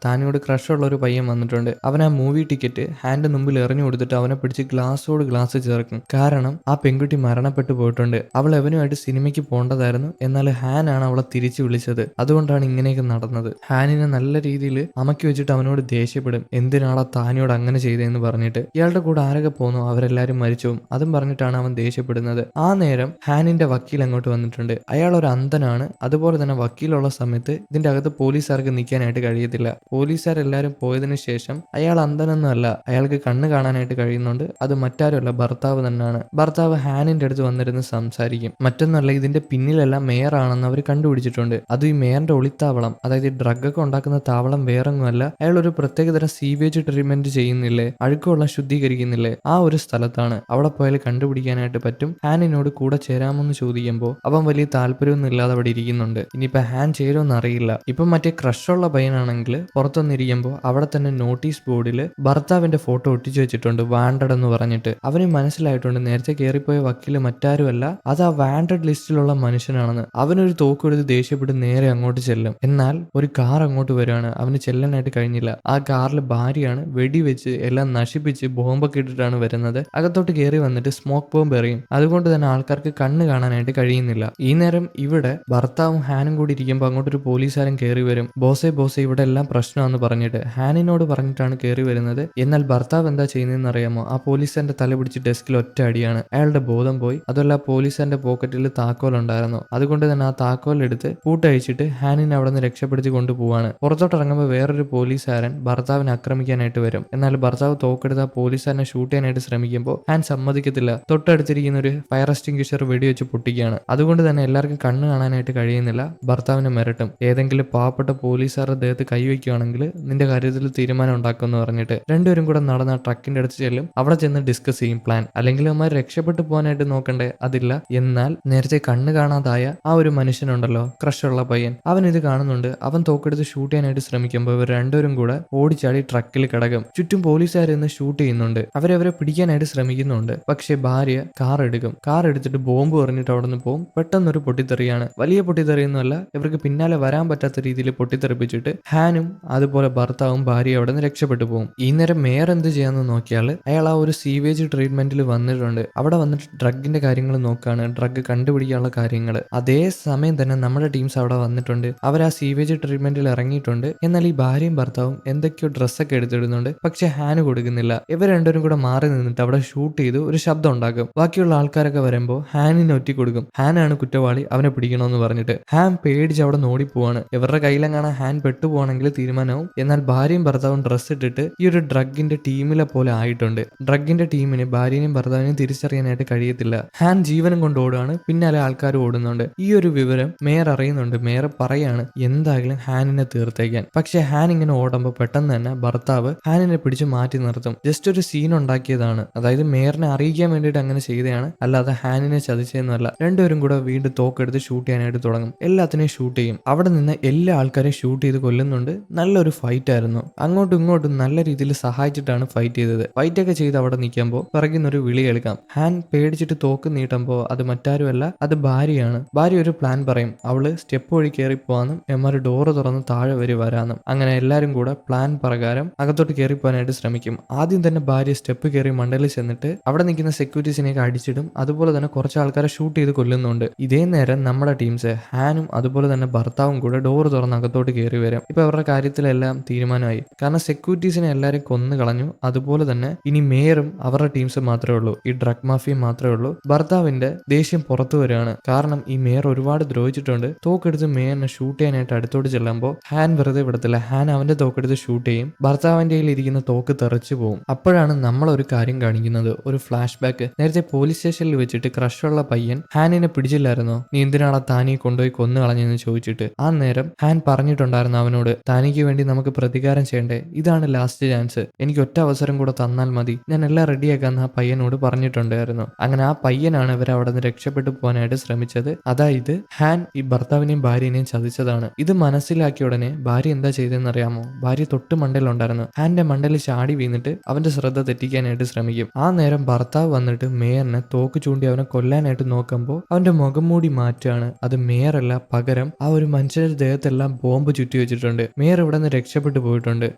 താനിയോട് ക്രഷുള്ള ഒരു പയ്യൻ വന്നിട്ടുണ്ട്. അവൻ ആ മൂവി ടിക്കറ്റ് ഹാന്റെ മുമ്പിൽ എറിഞ്ഞു കൊടുത്തിട്ട് അവനെ പിടിച്ച് ഗ്ലാസ്സോട് ഗ്ലാസ് ചേർക്കും. കാരണം ആ പെൺകുട്ടി മരണപ്പെട്ടു പോയിട്ടുണ്ട്. അവൾ എവനുമായിട്ട് സിനിമയ്ക്ക് പോകേണ്ടതായിരുന്നു, എന്നാൽ ഹാൻ ആണ് അവളെ തിരിച്ചു വിളിച്ചത്. അതുകൊണ്ടാണ് ഇങ്ങനെയൊക്കെ നടന്നത്. ഹാനിനെ നല്ല രീതിയിൽ അമക്കി വെച്ചിട്ട് അവനോട് ദേഷ്യപ്പെടും, എന്തിനാളാ താനിയോട് അങ്ങനെ ചെയ്തതെന്ന് പറഞ്ഞിട്ട്. ഇയാളുടെ കൂടെ ആരൊക്കെ പോന്നോ അവരെല്ലാരും മരിച്ചു, അതും പറഞ്ഞിട്ടാണ് അവൻ ദേഷ്യപ്പെടുന്നത്. ആ നേരം ഹാനിന്റെ വക്കീൽ അങ്ങോട്ട് വന്നിട്ടുണ്ട്. അയാൾ ഒരു അന്ധനാണ്. അതുപോലെ തന്നെ വക്കീലുള്ള സമയത്ത് ഇതിന്റെ അകത്ത് പോലീസുകാർക്ക് നിൽക്കാനായിട്ട് കഴിയത്തില്ല. പോലീസുകാരെല്ലാരും പോയതിനു ശേഷം അയാൾ അന്ധനൊന്നും അല്ല, അയാൾക്ക് കണ്ണ് കാണാനായിട്ട് കഴിയുന്നുണ്ട്. അത് മറ്റാരുമല്ല, ഭർത്താവ് തന്നെയാണ്. ഭർത്താവ് ഹാനിന്റെ അടുത്ത് വന്നിരുന്ന് സംസാരിക്കും. മറ്റൊന്നല്ല, ഇതിന്റെ പിന്നിലെല്ലാം മേയർ ആണെന്ന് അവർ കണ്ടുപിടിച്ചിട്ടുണ്ട്. അതും ഈ മേയറിന്റെ ഒളിത്താവളം, അതായത് ഡ്രഗ് ഒക്കെ ഉണ്ടാക്കുന്ന താവളം വേറൊന്നുമല്ല, അയാൾ ഒരു പ്രത്യേകതരം സീവേജ് ട്രീറ്റ്മെന്റ് ചെയ്യുന്നില്ലേ, അഴുക്കുവെള്ളം ശുദ്ധീകരിക്കുന്നില്ലേ, ആ ഒരു സ്ഥലത്താണ്. അവിടെ പോയാൽ കണ്ടുപിടിക്കാനായിട്ട് പറ്റും. ഹാനിനോട് കൂടെ ചേരാമെന്ന് ചോദിക്കുമ്പോൾ അവൻ വലിയ താല്പര്യമൊന്നും ഇല്ലാതെ അവിടെ ഇരിക്കുന്നുണ്ട്. ഇനിയിപ്പോ ഹാൻ ചേരുമെന്ന് അറിയില്ല. ഇപ്പം മറ്റേ ക്രഷുള്ള പയ്യനാണെങ്കിൽ പുറത്തുനിന്നിരിക്കുമ്പോൾ അവിടെ തന്നെ നോട്ടീസ് ബോർഡിൽ ഭർത്താവിന്റെ ഫോട്ടോ ഒട്ടിച്ചു വെച്ചിട്ടുണ്ട്, വാണ്ടഡ് എന്ന് പറഞ്ഞിട്ട്. അവന് മനസ്സിലായിട്ടുണ്ട് നേരത്തെ കയറിപ്പോയ വക്കീല് മറ്റാരുമല്ല, അത് ആ വാണ്ടഡ് ലിസ്റ്റിലുള്ള മനുഷ്യനാണെന്ന്. അവനൊരു തോക്കെടുത്ത് ദേഷ്യപ്പെട്ട് നേരെ അങ്ങോട്ട് ചെല്ലും. എന്നാൽ ഒരു കാർ അങ്ങോട്ട് വരുവാണ്, അവന് ചെല്ലാനായിട്ട് കഴിഞ്ഞില്ല. ആ കാറിൽ ഭാര്യയാണ് വെടിവെച്ച് എല്ലാം നശിപ്പിച്ച് ബോംബൊക്കെ ഇട്ടിട്ടാണ് വരുന്നത്. അകത്തോട്ട് കയറി വന്നിട്ട് സ്മോക്ക് ബോംബ് എറിയും. അതുകൊണ്ട് തന്നെ ആൾക്കാർക്ക് കണ്ണ് കാണാനായിട്ട് കഴിയുന്നില്ല. ഈ നേരം ഇവിടെ ഭർത്താവും ഹാനും കൂടി ഇരിക്കുമ്പോൾ അങ്ങോട്ടൊരു പോലീസുകാരൻ കയറി വരും. ബോസേ ഇവിടെ എല്ലാം പ്രശ്നമാണെന്ന് പറഞ്ഞിട്ട് ഹാനിനോട് പറഞ്ഞിട്ടാണ് കയറി വരുന്നത്. എന്നാൽ ഭർത്താവ് എന്താ ചെയ്യുന്നതെന്ന് അറിയാമോ? ആ പോലീസുകാരന്റെ തല പിടിച്ച് ഡെസ്കിൽ ഒറ്റ അടിയാണ്. അയാളുടെ ബോധം പോയി. അതല്ല, പോലീസുകാരന്റെ പോക്കറ്റിൽ താക്കോൽ ഉണ്ടായിരുന്നു. അതുകൊണ്ട് തന്നെ ആ താക്കോലെടുത്ത് പൂട്ടഴിച്ചിട്ട് ഹാനിനെ അവിടെ നിന്ന് രക്ഷപ്പെടുത്തി കൊണ്ടുപോവാണ്. പുറത്തോട്ട് ഇറങ്ങുമ്പോൾ വേറൊരു പോലീസുകാരൻ ഭർത്താവിനെ ആക്രമിക്കാനായിട്ട് വരും. എന്നാൽ ഭർത്താവ് തോക്കെടുത്ത് ആ പോലീസുകാരനെ ഷൂട്ട് ചെയ്യാനായിട്ട് ശ്രമിക്കുമ്പോൾ ഹാൻ സമ്മതിക്കത്തില്ല. തൊട്ടടുത്തിരിക്കുന്ന ഒരു ഫയർ എക്സ്റ്റിംഗ്വിഷർ വെടിവെച്ച് പൊട്ടിക്കുകയാണ്. അതുകൊണ്ട് തന്നെ എല്ലാവർക്കും കണ്ണ് കാണാനായിട്ട് കഴിയുന്നില്ല. ഭർത്താവിനെ മിരട്ടും, ഏതെങ്കിലും പാവപ്പെട്ട പോലീസുകാരുടെ ദേഹത്ത് കൈവയ്ക്കുകയാണെങ്കിൽ നിന്റെ കാര്യത്തിൽ തീരുമാനം ഉണ്ടാക്കുമെന്ന് പറഞ്ഞിട്ട് രണ്ടുപേരും കൂടെ നടന്ന ട്രക്കിന്റെ അടുത്ത് ചെല്ലും. അവിടെ ചെന്ന് ഡിസ്കസ് ചെയ്യും പ്ലാൻ. അല്ലെങ്കിൽ അവന്മാർ രക്ഷപ്പെട്ടു പോകാനായിട്ട് നോക്കണ്ടേ, അതില്ല. എന്നാൽ നേരത്തെ കണ്ണ് കാണാതായ ആ ഒരു മനുഷ്യനുണ്ടല്ലോ, ക്രഷുള്ള പയ്യൻ, അവൻ ഇത് കാണുന്നുണ്ട്. അവൻ തോക്കെടുത്ത് ഷൂട്ട് ചെയ്യാനായിട്ട് ശ്രമിക്കുമ്പോൾ ഇവർ രണ്ടുപേരും കൂടെ ഓടിച്ചാടി ട്രക്കിൽ കിടക്കും. ചുറ്റും പോലീസുകാർ ഇന്ന് ഷൂട്ട് ചെയ്യുന്നുണ്ട്. അവരെ പിടിക്കാനായിട്ട് ശ്രമിക്കുന്നുണ്ട്. പക്ഷെ ഭാര്യ കാർ എടുക്കും. കാർ എടുത്തിട്ട് ബോംബ് എറിഞ്ഞിട്ട് അവിടെ നിന്ന് പോകും. പെട്ടെന്നൊരു പൊട്ടിത്തെറിയാണ്. വലിയ പൊട്ടിത്തെറിയൊന്നുമല്ല, ഇവർക്ക് പിന്നാലെ വരാൻ പറ്റാത്ത രീതിയിൽ പൊട്ടിത്തെറിപ്പിച്ചിട്ട് ഹാനും അതുപോലെ ഭർത്താവും ഭാര്യ അവിടെ നിന്ന് രക്ഷപ്പെട്ടു പോകും. ഈ നേരം മേയർ എന്ത് ചെയ്യാന്ന് നോക്കിയാൽ അയാൾ ആ ഒരു സീവേജ് ട്രീറ്റ്മെന്റിൽ വന്നിട്ടുണ്ട്. അവിടെ വന്നിട്ട് ഡ്രഗിന്റെ കാര്യങ്ങൾ നോക്കാണ്, ഡ്രഗ് കണ്ടുപിടിക്കാനുള്ള കാര്യങ്ങൾ. അതേ സമയം തന്നെ നമ്മുടെ ടീംസ് അവിടെ വന്നിട്ടുണ്ട്. അവർ ആ സീവേജ് ട്രീറ്റ്മെന്റിൽ ഇറങ്ങിയിട്ടുണ്ട്. എന്നാൽ ഈ ഭാര്യയും ഭർത്താവും എന്തൊക്കെയോ ഡ്രസ്സൊക്കെ എടുത്തിടുന്നുണ്ട്. പക്ഷെ ഹാന് കൊടുക്കുന്നില്ല. ഇവർ രണ്ടുപേരും കൂടെ മാറി നിന്നിട്ട് അവിടെ ഷൂട്ട് ചെയ്ത് ഒരു ശബ്ദം ഉണ്ടാക്കും. ബാക്കിയുള്ള ആൾക്കാരൊക്കെ വരുമ്പോൾ ഹാനിനെ ഒറ്റി കൊടുക്കും. ഹാനാണ് കുറ്റവാളി, അവനെ പിടിക്കണമെന്ന് പറഞ്ഞിട്ട്. ഹാൻ പേടിച്ച് അവിടെ നോടിപ്പോവാണ്. ഇവരുടെ കയ്യിലെങ്ങാണ് ഹാൻ പെട്ടുപോകണമെങ്കിൽ തീരുമാനവും. എന്നാൽ ഭാര്യയും ഭർത്താവും ഡ്രസ്സ് ഇട്ടിട്ട് ഈ ഒരു ഡ്രഗിന്റെ ടീമിലെ പോലെ ആയിട്ടുണ്ട്. ഡ്രഗിന്റെ ടീമിന് ഭാര്യനെയും ഭർത്താവിനെയും തിരിച്ചറിയാനായിട്ട് കഴിയത്തില്ല. ഹാൻ ജീവനും കൊണ്ട് ഓടുകയാണ്, പിന്നാലെ ആൾക്കാർ ഓടുന്നുണ്ട്. ഈ ഒരു വിവരം മേയർ അറിയുന്നുണ്ട്. മേയർ പറയാണ് എന്തായാലും ഹാനിനെ തീർത്തേക്കാൻ. പക്ഷെ ഹാൻ ഇങ്ങനെ ഓടുമ്പോൾ പെട്ടെന്ന് തന്നെ ഭർത്താവ് ഹാനിനെ പിടിച്ച് മാറ്റി നിർത്തും. ജസ്റ്റ് ഒരു സീൻ ഉണ്ടാക്കിയതാണ്, അതായത് മേയറിനെ അറിയിക്കാൻ വേണ്ടിയിട്ട് അങ്ങനെ ചെയ്തതാണ്, അല്ലാതെ ഹാനിനെ ചതിച്ചതെന്നല്ല. രണ്ടുപേരും കൂടെ വീണ്ടും തോക്കെടുത്ത് ഷൂട്ട് ചെയ്യാനായിട്ട് തുടങ്ങും. എല്ലാത്തിനെയും ഷൂട്ട് ചെയ്യും. അവിടെ നിന്ന് എല്ലാ ആൾക്കാരെയും ഷൂട്ട് ചെയ്ത് കൊല്ലുന്നുണ്ട്. നല്ലൊരു ഫൈറ്റ് ആയിരുന്നു. അങ്ങോട്ടും ഇങ്ങോട്ടും നല്ല രീതിയിൽ സഹായിച്ചിട്ടാണ് ഫൈറ്റ് ചെയ്തത്. ഫൈറ്റ് ഒക്കെ ചെയ്ത് അവിടെ നിൽക്കുമ്പോൾ പിറകിന്നൊരു വിളി കേൾക്കാം. ഹാൻ പേടിച്ചിട്ട് തോക്ക് നീട്ടുമ്പോൾ അത് മറ്റാരുമല്ല, അത് ഭാര്യയാണ്. ഭാര്യ ഒരു പ്ലാൻ പറയും. അവള് സ്റ്റെപ്പ് വഴി കയറി പോവാന്നും എമാര് ഡോറ് തുറന്ന് താഴെ വരെ വരാനും. അങ്ങനെ എല്ലാരും കൂടെ പ്ലാൻ പ്രകാരം അകത്തോട്ട് കയറി പോകാനായിട്ട് ശ്രമിക്കും. ആദ്യം തന്നെ ഭാര്യ സ്റ്റെപ്പ് കയറി മണ്ടലിൽ ചെന്നിട്ട് അവിടെ നിൽക്കുന്ന സെക്യൂരിറ്റീസിനെയൊക്കെ അടിച്ചിടും. അതുപോലെ തന്നെ കുറച്ച് ആൾക്കാരെ ഷൂട്ട് ചെയ്ത് കൊല്ലുന്നുണ്ട്. ഇതേ നേരം നമ്മുടെ ടീംസ് ഹാനും അതുപോലെ തന്നെ ഭർത്താവും കൂടെ ഡോർ തുറന്ന് അകത്തോട്ട് കയറി വരും. ഇപ്പൊ അവരുടെ കാര്യത്തിലെല്ലാം തീരുമാനമായി. കാരണം സെക്യൂരിറ്റീസിനെ എല്ലാവരും കൊന്നു കളഞ്ഞു. അതുപോലെ തന്നെ ഇനി മേയറും അവരുടെ ടീംസും മാത്രമേ ഉള്ളൂ. ഈ ഡ്രഗ് മാഫിയ മാഫിയും മാത്രമേ ഉള്ളൂ. ഭർത്താവിന്റെ ദേഷ്യം പുറത്തു വരികയാണ്. കാരണം ഈ മേയർ ഒരുപാട് ദ്രോഹിച്ചിട്ടുണ്ട്. തോക്കെടുത്ത് മേയറിനെ ഷൂട്ട് ചെയ്യാനായിട്ട് അടുത്തോട്ട് ചെല്ലുമ്പോൾ ഹാൻ വെറുതെ വിടത്തില്ല. ഹാൻ അവന്റെ തോക്കെടുത്ത് ഷൂട്ട് ചെയ്യും. ഭർത്താവിന്റെ കയ്യിൽ ഇരിക്കുന്ന തോക്ക് തെറിച്ചു പോകും. അപ്പോഴാണ് നമ്മളൊരു കാര്യം കാണിക്കുന്നത്, ഒരു ഫ്ലാഷ് ബാക്ക്. നേരത്തെ പോലീസ് സ്റ്റേഷനിൽ വെച്ചിട്ട് ക്രഷുള്ള പയ്യൻ ഹാനിനെ പിടിച്ചില്ലായിരുന്നോ, നീ എന്തിനാണ് താനീ കൊണ്ടുപോയി കൊന്നു കളഞ്ഞെന്ന് ചോദിച്ചിട്ട്. ആ നേരം ഹാൻ പറഞ്ഞിട്ടുണ്ടായിരുന്നു അവനോട്, താനിക്ക് വേണ്ടി നമുക്ക് പ്രതികാരം ചെയ്യണ്ടേ, ഇതാണ് ലാസ്റ്റ് ചാൻസ്, എനിക്ക് ഒറ്റ അവസരം കൂടെ തന്നാൽ മതി, ഞാൻ എല്ലാം റെഡിയാക്കാന്ന് ആ പയ്യനോട് പറഞ്ഞിട്ടുണ്ടായിരുന്നു. അങ്ങനെ ആ പയ്യനാണ് ഇവർ അവിടെ നിന്ന് രക്ഷപ്പെട്ടു പോകാനായിട്ട് ശ്രമിച്ചത്. അതായത് ഹാൻ ഈ ഭർത്താവിനെയും ഭാര്യനെയും ചതിച്ചതാണ്. ഇത് മനസ്സിലാക്കിയ ഉടനെ ഭാര്യ എന്താ ചെയ്തതെന്ന് അറിയാമോ? ഭാര്യ തൊട്ട് മണ്ടയിലുണ്ടായിരുന്നു. ഹാന്റെ മണ്ടയിൽ ചാടി വീണിട്ട് അവന്റെ ശ്രദ്ധ തെറ്റിക്കാനായിട്ട് ശ്രമിക്കും. ആ നേരം ഭർത്താവ് വന്നിട്ട് മേയറിനെ തോക്ക് ചൂണ്ടി അവനെ കൊല്ലാനായിട്ട് നോക്കുമ്പോൾ അവന്റെ മുഖം മൂടി മാറ്റാണ്. അത് മേയറല്ല, പകരം ആ ഒരു മനുഷ്യരുടെ ദേഹത്തെല്ലാം ബോംബ് ചുറ്റി വെച്ചിട്ടുണ്ട്. മേയർ ഇവിടെ നിന്ന് രക്ഷപ്പെട്ടു പോയിട്ടുണ്ട്.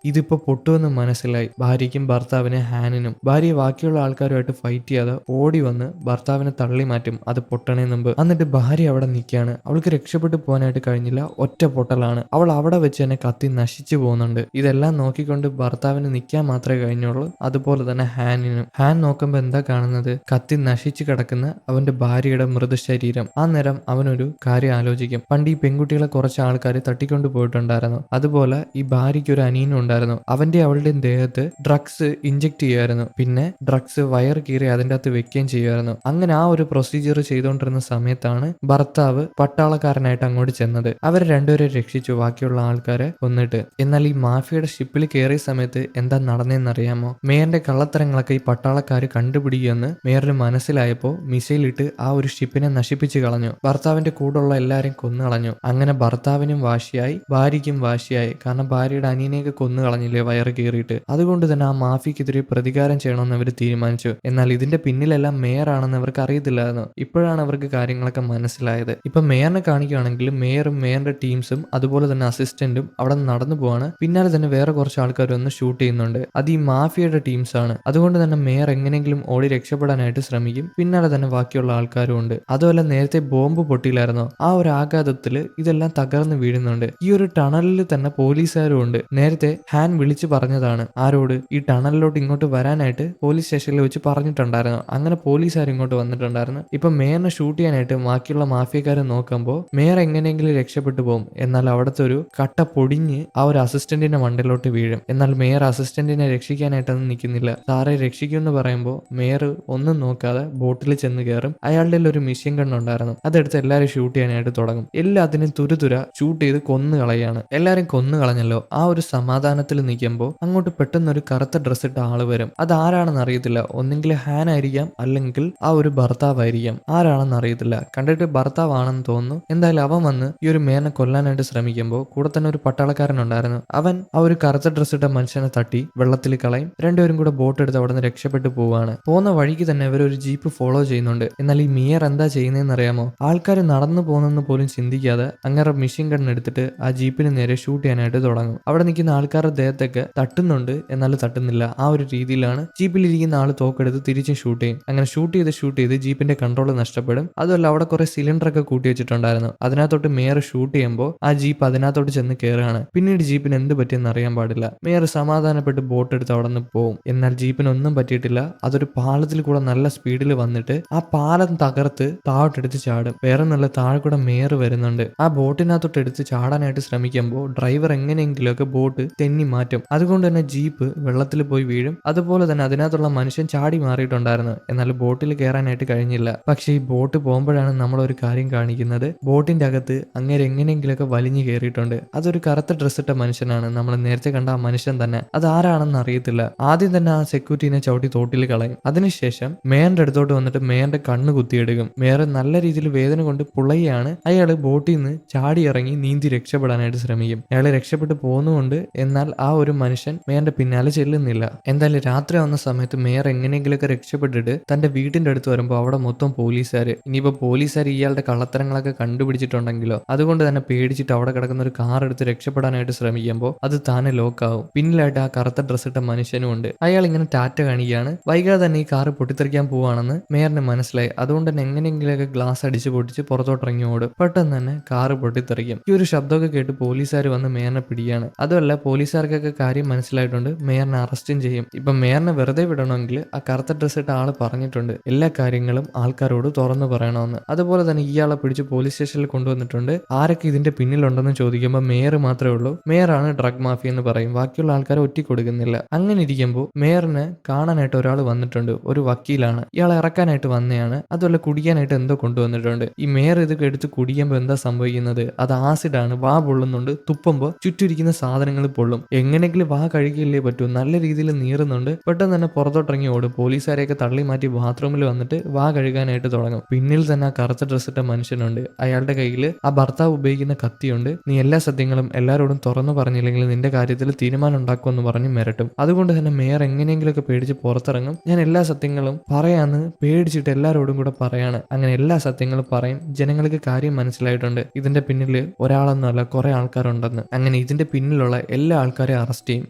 ഇതിപ്പോ പൊട്ടുമെന്ന് മനസ്സിലായി ഭാര്യയ്ക്കും ഭർത്താവിനെ ഹാനിനും. ഭാര്യ ബാക്കിയുള്ള ആൾക്കാരുമായിട്ട് ഫൈറ്റ് ചെയ്യാതെ ഓടി വന്ന് ഭർത്താവിനെ തള്ളി മാറ്റും, അത് പൊട്ടണേ മുമ്പ്. എന്നിട്ട് ഭാര്യ അവിടെ നിൽക്കുകയാണ്. അവൾക്ക് രക്ഷപ്പെട്ടു പോകാനായിട്ട് കഴിഞ്ഞില്ല, ഒറ്റ പൊട്ടലാണ്. അവൾ അവിടെ വെച്ച് തന്നെ കത്തി നശിച്ചു പോകുന്നുണ്ട്. ഇതെല്ലാം നോക്കിക്കൊണ്ട് ഭർത്താവിന് നിൽക്കാൻ മാത്രമേ കഴിഞ്ഞുള്ളൂ. അതുപോലെ തന്നെ ഹാനിനും. ഹാൻ നോക്കുമ്പോൾ എന്താ കാണുന്നത്? കത്തി നശിച്ചു കിടക്കുന്ന അവന്റെ ഭാര്യയുടെ മൃതശരീരം. ആ നേരം അവനൊരു കാര്യം ആലോചിക്കും. പണ്ട് ഈ പെൺകുട്ടികളെ കുറച്ച് ആൾക്കാർ തട്ടിക്കൊണ്ടു പോയിട്ടുണ്ടായിരുന്നു. അതുപോലെ ഈ ഭാര്യയ്ക്ക് ഒരു അനിയനും ഉണ്ടായിരുന്നു. അവളുടെയും ദേഹത്ത് ഡ്രഗ്സ് ഇഞ്ചെക്ട് ചെയ്യുമായിരുന്നു. പിന്നെ ഡ്രഗ്സ് വയർ കീറി അതിൻ്റെ അകത്ത് വെക്കുകയും ചെയ്യുമായിരുന്നു. അങ്ങനെ ആ ഒരു പ്രൊസീജിയർ ചെയ്തുകൊണ്ടിരുന്ന സമയത്താണ് ഭർത്താവ് പട്ടാളക്കാരനായിട്ട് അങ്ങോട്ട് ചെന്നത്. അവർ രണ്ടുപേരെ രക്ഷിച്ചു, ബാക്കിയുള്ള ആൾക്കാരെ കൊന്നിട്ട്. എന്നാൽ ഈ മാഫിയയുടെ ഷിപ്പിൽ കയറിയ സമയത്ത് എന്താ നടന്നതെന്നറിയാമോ? മേയറിന്റെ കള്ളത്തരങ്ങളൊക്കെ ഈ പട്ടാളക്കാർ കണ്ടുപിടിക്കുമെന്ന് മേയറിന് മനസ്സിലായപ്പോൾ മിസൈലിട്ട് ആ ഒരു ഷിപ്പിനെ നശിപ്പിച്ചു കളഞ്ഞു. ഭർത്താവിന്റെ കൂടെയുള്ള എല്ലാരെയും കൊന്നു കളഞ്ഞു. അങ്ങനെ ഭർത്താവിനും വാശിയായി, ഭാര്യയ്ക്കും വാശിയായി. കാരണം ഭാര്യയുടെ അനിയനെയൊക്കെ കൊന്നു കളഞ്ഞില്ലേ വയറ് കീറിയിട്ട്. അതുകൊണ്ട് തന്നെ ആ മാഫിക്കെതിരെ പ്രതികാരം ചെയ്യണമെന്ന് അവർ തീരുമാനിച്ചു. എന്നാൽ ഇതിന്റെ പിന്നിലെല്ലാം മേയർ ആണെന്ന് അവർക്ക് അറിയത്തില്ലായിരുന്നു. ഇപ്പോഴാണ് അവർക്ക് കാര്യങ്ങളൊക്കെ മനസ്സിലായത്. ഇപ്പൊ മേയറിനെ കാണിക്കുകയാണെങ്കിൽ മേയറും മേയറിന്റെ ടീംസും അതുപോലെ തന്നെ അസിസ്റ്റന്റും അവിടെ നടന്നു പോവാണ്. പിന്നാലെ തന്നെ വേറെ കുറച്ച് ആൾക്കാർ ഒന്ന് ഷൂട്ട് ചെയ്യുന്നുണ്ട്. അത് ഈ മാഫിയയുടെ ടീംസ് ആണ്. അതുകൊണ്ട് തന്നെ മേയർ എങ്ങനെയെങ്കിലും ഓടി രക്ഷപ്പെടാനായിട്ട് ശ്രമിക്കും. പിന്നാലെ തന്നെ ബാക്കിയുള്ള ആൾക്കാരും ഉണ്ട്. അതുപോലെ നേരത്തെ ബോംബ് പൊട്ടിയില്ലായിരുന്നോ, ആ ഒരു ആഘാതത്തിൽ ഇതെല്ലാം തകർന്ന് വീഴുന്നുണ്ട്. ഈ ഒരു ടണലിൽ തന്നെ പോലീസുകാരും ഉണ്ട്. നേരത്തെ ഹാൻ വിളിച്ചു പറഞ്ഞതാണ് ആരോട്? ഈ ടണലിലോട്ട് ഇങ്ങോട്ട് വരാനായിട്ട് പോലീസ് സ്റ്റേഷനിൽ വെച്ച് പറഞ്ഞിട്ടുണ്ടായിരുന്നു. അങ്ങനെ പോലീസുകാർ ഇങ്ങോട്ട് വന്നിട്ടുണ്ടായിരുന്നു. ഇപ്പൊ മേയറിനെ ഷൂട്ട് ചെയ്യാനായിട്ട് ബാക്കിയുള്ള മാഫിയക്കാരെ നോക്കുമ്പോൾ മേയർ എങ്ങനെയെങ്കിലും രക്ഷപ്പെട്ടു പോകും. എന്നാൽ അവിടുത്തെ ഒരു കട്ട പൊടിഞ്ഞ് ആ ഒരു അസിസ്റ്റന്റിന്റെ മണ്ടയിലോട്ട് വീഴും. എന്നാൽ മേയർ അസിസ്റ്റന്റിനെ രക്ഷിക്കാനായിട്ടൊന്നും നിൽക്കുന്നില്ല. സാറെ രക്ഷിക്കുമെന്ന് പറയുമ്പോൾ മേയർ ഒന്നും നോക്കാതെ ബോട്ടിൽ ചെന്ന് കയറും. അയാളുടെ ഒരു മിഷ്യൻ ഗണ്ണുണ്ടായിരുന്നു. അതെടുത്ത് എല്ലാവരും ഷൂട്ട് ചെയ്യാനായിട്ട് തുടങ്ങും. എല്ലാത്തിനും തുരുതുര ഷൂട്ട് ചെയ്ത് കൊന്നു കളയാണ്. എല്ലാരും കൊന്നു കളഞ്ഞല്ലോ. ആ ഒരു സമാധാനത്തിൽ നിൽക്കുമ്പോൾ അങ്ങോട്ട് പെട്ടെന്ന് ഒരു കറുത്ത ഡ്രസ് ഇട്ട ആള് വരും. അതാരാണെന്ന് അറിയത്തില്ല. ഒന്നെങ്കിൽ ഹാൻ ആയിരിക്കാം, അല്ലെങ്കിൽ ആ ഒരു ഭർത്താവായിരിക്കാം. ആരാണെന്ന് അറിയത്തില്ല. കണ്ടിട്ട് ഭർത്താവാണെന്ന് തോന്നുന്നു. എന്തായാലും അവൻ വന്ന് ഈ ഒരു മേയറിനെ കൊല്ലാനായിട്ട് ശ്രമിക്കുമ്പോൾ കൂടെ തന്നെ ഒരു പട്ടാളക്കാരൻ ഉണ്ടായിരുന്നു. അവൻ ആ ഒരു കറുത്ത ഡ്രസ് ഇട്ട മനുഷ്യനെ തട്ടി വെള്ളത്തിൽ കളയും. രണ്ടുപേരും കൂടെ ബോട്ട് എടുത്ത് അവിടെ നിന്ന് രക്ഷപ്പെട്ടു പോവാണ്. പോകുന്ന വഴിക്ക് തന്നെ ഇവരൊരു ജീപ്പ് ഫോളോ ചെയ്യുന്നുണ്ട്. എന്നാൽ ഈ മേയർ എന്താ ചെയ്യുന്നതെന്ന് അറിയാമോ? ആൾക്കാർ നടന്നു പോകുന്നെന്ന് പോലും ചിന്തിക്കാതെ അങ്ങനെ മെഷീൻ ഗൺ എടുത്തിട്ട് ആ ജീപ്പിന് നേരെ ഷൂട്ട് ചെയ്യാനായിട്ട് തുടങ്ങും. അവിടെ നിൽക്കുന്ന ആൾക്കാരുടെ ദേഹത്തൊക്കെ തട്ടുന്നുണ്ട്, എന്നാലും തട്ടുന്നില്ല. ആ ഒരു രീതിയിലാണ് ജീപ്പിലിരിക്കുന്ന ആൾ തോക്കെടുത്ത് തിരിച്ചും ഷൂട്ട് ചെയ്യും. അങ്ങനെ ഷൂട്ട് ചെയ്ത് ജീപ്പിന്റെ കൺട്രോൾ നഷ്ടപ്പെടും. അതുമല്ല അവിടെ കുറെ സിലിണ്ടർ ഒക്കെ കൂട്ടി വെച്ചിട്ടുണ്ടായിരുന്നു. അതിനകത്തോട്ട് മേയർ ഷൂട്ട് ചെയ്യുമ്പോൾ ആ ജീപ്പ് അതിനകത്തോട്ട് ചെന്ന് കയറുകയാണ്. പിന്നീട് ജീപ്പിന് എന്ത് പറ്റിയെന്ന് അറിയാൻ പാടില്ല. മേയർ സമാധാനപ്പെട്ട് ബോട്ട് എടുത്ത് അവിടെ നിന്ന് പോകും. എന്നാൽ ജീപ്പിന് ഒന്നും പറ്റിയിട്ടില്ല. അതൊരു പാലത്തിൽ കൂടെ നല്ല സ്പീഡിൽ വന്നിട്ട് ആ പാലം തകർത്ത് താഴോട്ടെടുത്ത് ചാടും. വേറെ നല്ല താഴെ കൂടെ മേയർ വരുന്നുണ്ട്. ആ ബോട്ടിനകത്തോട്ട് എടുത്ത് ചാടാനായിട്ട് ശ്രമിക്കുമ്പോൾ ഡ്രൈവർ എങ്ങനെയെങ്കിലുമൊക്കെ ബോട്ട് തെന്നി മാറ്റും. അതുകൊണ്ട് തന്നെ ജീപ്പ് വെള്ളത്തിൽ പോയി വീഴും. അതുപോലെ തന്നെ അതിനകത്തുള്ള മനുഷ്യൻ ചാടി മാറിയിട്ടുണ്ടായിരുന്നു. എന്നാൽ ബോട്ടിൽ കയറാനായിട്ട് കഴിഞ്ഞില്ല. പക്ഷെ ഈ ബോട്ട് പോകുമ്പോഴാണ് നമ്മളൊരു കാര്യം കാണിക്കുന്നത്. ബോട്ടിന്റെ അകത്ത് അങ്ങനെ എങ്ങനെയെങ്കിലുമൊക്കെ വലിഞ്ഞു കയറിയിട്ടുണ്ട്. അതൊരു കറുത്ത ഡ്രസ് ഇട്ട മനുഷ്യനാണ്. നമ്മൾ നേരത്തെ കണ്ട ആ മനുഷ്യൻ തന്നെ. അത് ആരാണെന്ന് അറിയത്തില്ല. ആദ്യം തന്നെ ആ സെക്യൂരിറ്റിനെ ചവിട്ടി തോട്ടിൽ കളയും. അതിനുശേഷം മേയറിന്റെ അടുത്തോട്ട് വന്നിട്ട് മേയറിന്റെ കണ്ണ് കുത്തിയെടുക്കും. മേയർ നല്ല രീതിയിൽ വേദന കൊണ്ട് പുളയാണ്. അയാള് ബോട്ടിൽ നിന്ന് ചാടി ഇറങ്ങി നീന്തി രക്ഷപ്പെടാനായിട്ട് ശ്രമിക്കും. അയാള് രക്ഷപ്പെട്ടു പോകുന്നുണ്ട്. എന്നാൽ ആ ഒരു മനുഷ്യൻ മേയറിന്റെ പിന്നാലെ ചെല്ലുന്നില്ല. എന്തായാലും രാത്രി വന്ന സമയത്ത് മേയർ എങ്ങനെയെങ്കിലുമൊക്കെ രക്ഷപ്പെട്ടിട്ട് തന്റെ വീട്ടിന്റെ അടുത്ത് വരുമ്പോൾ അവിടെ മൊത്തം പോലീസുകാർ. ഇനിയിപ്പോ പോലീസുകാർ ഇയാളുടെ കള്ളത്തരങ്ങളൊക്കെ കണ്ടുപിടിച്ചിട്ടുണ്ടെങ്കിലോ, അതുകൊണ്ട് തന്നെ പേടിച്ചിട്ട് അവിടെ കിടക്കുന്ന ഒരു കാർ എടുത്ത് രക്ഷപ്പെടാനായിട്ട് ശ്രമിക്കുമ്പോൾ അത് താനെ ലോക്കാവും. പിന്നിലായിട്ട് ആ കറുത്ത ഡ്രസ് ഇട്ട മനുഷ്യനും ഉണ്ട്. അയാൾ ഇങ്ങനെ ടാറ്റ കാണിക്കുകയാണ്. വൈകാതെ തന്നെ ഈ കാർ പൊട്ടിത്തെറിക്കാൻ പോവാണെന്ന് മേയറിന് മനസ്സിലായി. അതുകൊണ്ട് തന്നെ എങ്ങനെയെങ്കിലുമൊക്കെ ഗ്ലാസ് അടിച്ച് പൊട്ടിച്ച് പുറത്തോട്ട് ഇറങ്ങി ഓടും. പെട്ടെന്ന് തന്നെ കാറ് പൊട്ടിത്തെറിക്കും. ഈ ഒരു ശബ്ദമൊക്കെ കേട്ട് പോലീസുകാർ വന്ന് മേയറിനെ പിടിയാണ്. അതുമല്ല പോലീസുകാർക്കൊക്കെ കാര്യം മനസ്സിലായിട്ടുണ്ട്. മേയറിനെ അറസ്റ്റും ചെയ്യും. ഇപ്പൊ മേയറിനെ വെറുതെ വിടണമെങ്കിൽ ആ കറുത്ത ഡ്രസ് ഇട്ട ആള് പറഞ്ഞു പറഞ്ഞിട്ടുണ്ട് എല്ലാ കാര്യങ്ങളും ആൾക്കാരോട് തുറന്നു പറയണമെന്ന്. അതുപോലെ തന്നെ ഇയാളെ പിടിച്ച് പോലീസ് സ്റ്റേഷനിൽ കൊണ്ടുവന്നിട്ടുണ്ട്. ആരൊക്കെ ഇതിന്റെ പിന്നിലുണ്ടെന്ന് ചോദിക്കുമ്പോൾ മേയർ മാത്രമേ ഉള്ളൂ. മേയറാണ് ഡ്രഗ് മാഫിയ എന്ന് പറയും. ബാക്കിയുള്ള ആൾക്കാരെ ഒറ്റ കൊടുക്കുന്നില്ല. അങ്ങനെ ഇരിക്കുമ്പോൾ മേയറിനെ കാണാനായിട്ട് ഒരാൾ വന്നിട്ടുണ്ട്. ഒരു വക്കീലാണ്. ഇയാളെ ഇറക്കാനായിട്ട് വന്നതാണ്. അതുപോലെ കുടിക്കാനായിട്ട് എന്തോ കൊണ്ടുവന്നിട്ടുണ്ട്. ഈ മേയർ ഇത് എടുത്ത് കുടിക്കുമ്പോൾ എന്താ സംഭവിക്കുന്നത്? അത് ആസിഡാണ്. വാ പൊള്ളുന്നുണ്ട്. തുപ്പുമ്പോൾ ചുറ്റിരിക്കുന്ന സാധനങ്ങൾ പൊള്ളും. എങ്ങനെയെങ്കിലും വാ കഴുകിയല്ലേ പറ്റൂ. നല്ല രീതിയിൽ നീറുന്നുണ്ട്. പെട്ടെന്ന് തന്നെ പുറത്തോട്ടിറങ്ങി ഓടും. പോലീസുകാരെയൊക്കെ തള്ളി മാറ്റി ബാത്റൂമിൽ വന്നിട്ട് വാ കഴുകാനായിട്ട് തുടങ്ങും. പിന്നിൽ തന്നെ ആ കറുത്ത ഡ്രസ്സിട്ട മനുഷ്യനുണ്ട്. അയാളുടെ കയ്യിൽ ആ ഭർത്താവ് ഉപയോഗിക്കുന്ന കത്തിയുണ്ട്. നീ എല്ലാ സത്യങ്ങളും എല്ലാവരോടും തുറന്നു പറഞ്ഞില്ലെങ്കിൽ നിന്റെ കാര്യത്തിൽ തീരുമാനം ഉണ്ടാക്കുമെന്ന് പറഞ്ഞ് മിരട്ടും. അതുകൊണ്ട് തന്നെ മേയർ എങ്ങനെയെങ്കിലുമൊക്കെ പേടിച്ച് പുറത്തിറങ്ങും. ഞാൻ എല്ലാ സത്യങ്ങളും പറയാന്ന് പേടിച്ചിട്ട് എല്ലാവരോടും കൂടെ പറയാണ്. അങ്ങനെ എല്ലാ സത്യങ്ങളും പറയും. ജനങ്ങൾക്ക് കാര്യം മനസ്സിലായിട്ടുണ്ട്. ഇതിന്റെ പിന്നിൽ ഒരാളൊന്നുമല്ല, കുറെ ആൾക്കാരുണ്ടെന്ന്. അങ്ങനെ ഇതിന്റെ പിന്നിലുള്ള എല്ലാ ആൾക്കാരെയും അറസ്റ്റ് ചെയ്യും.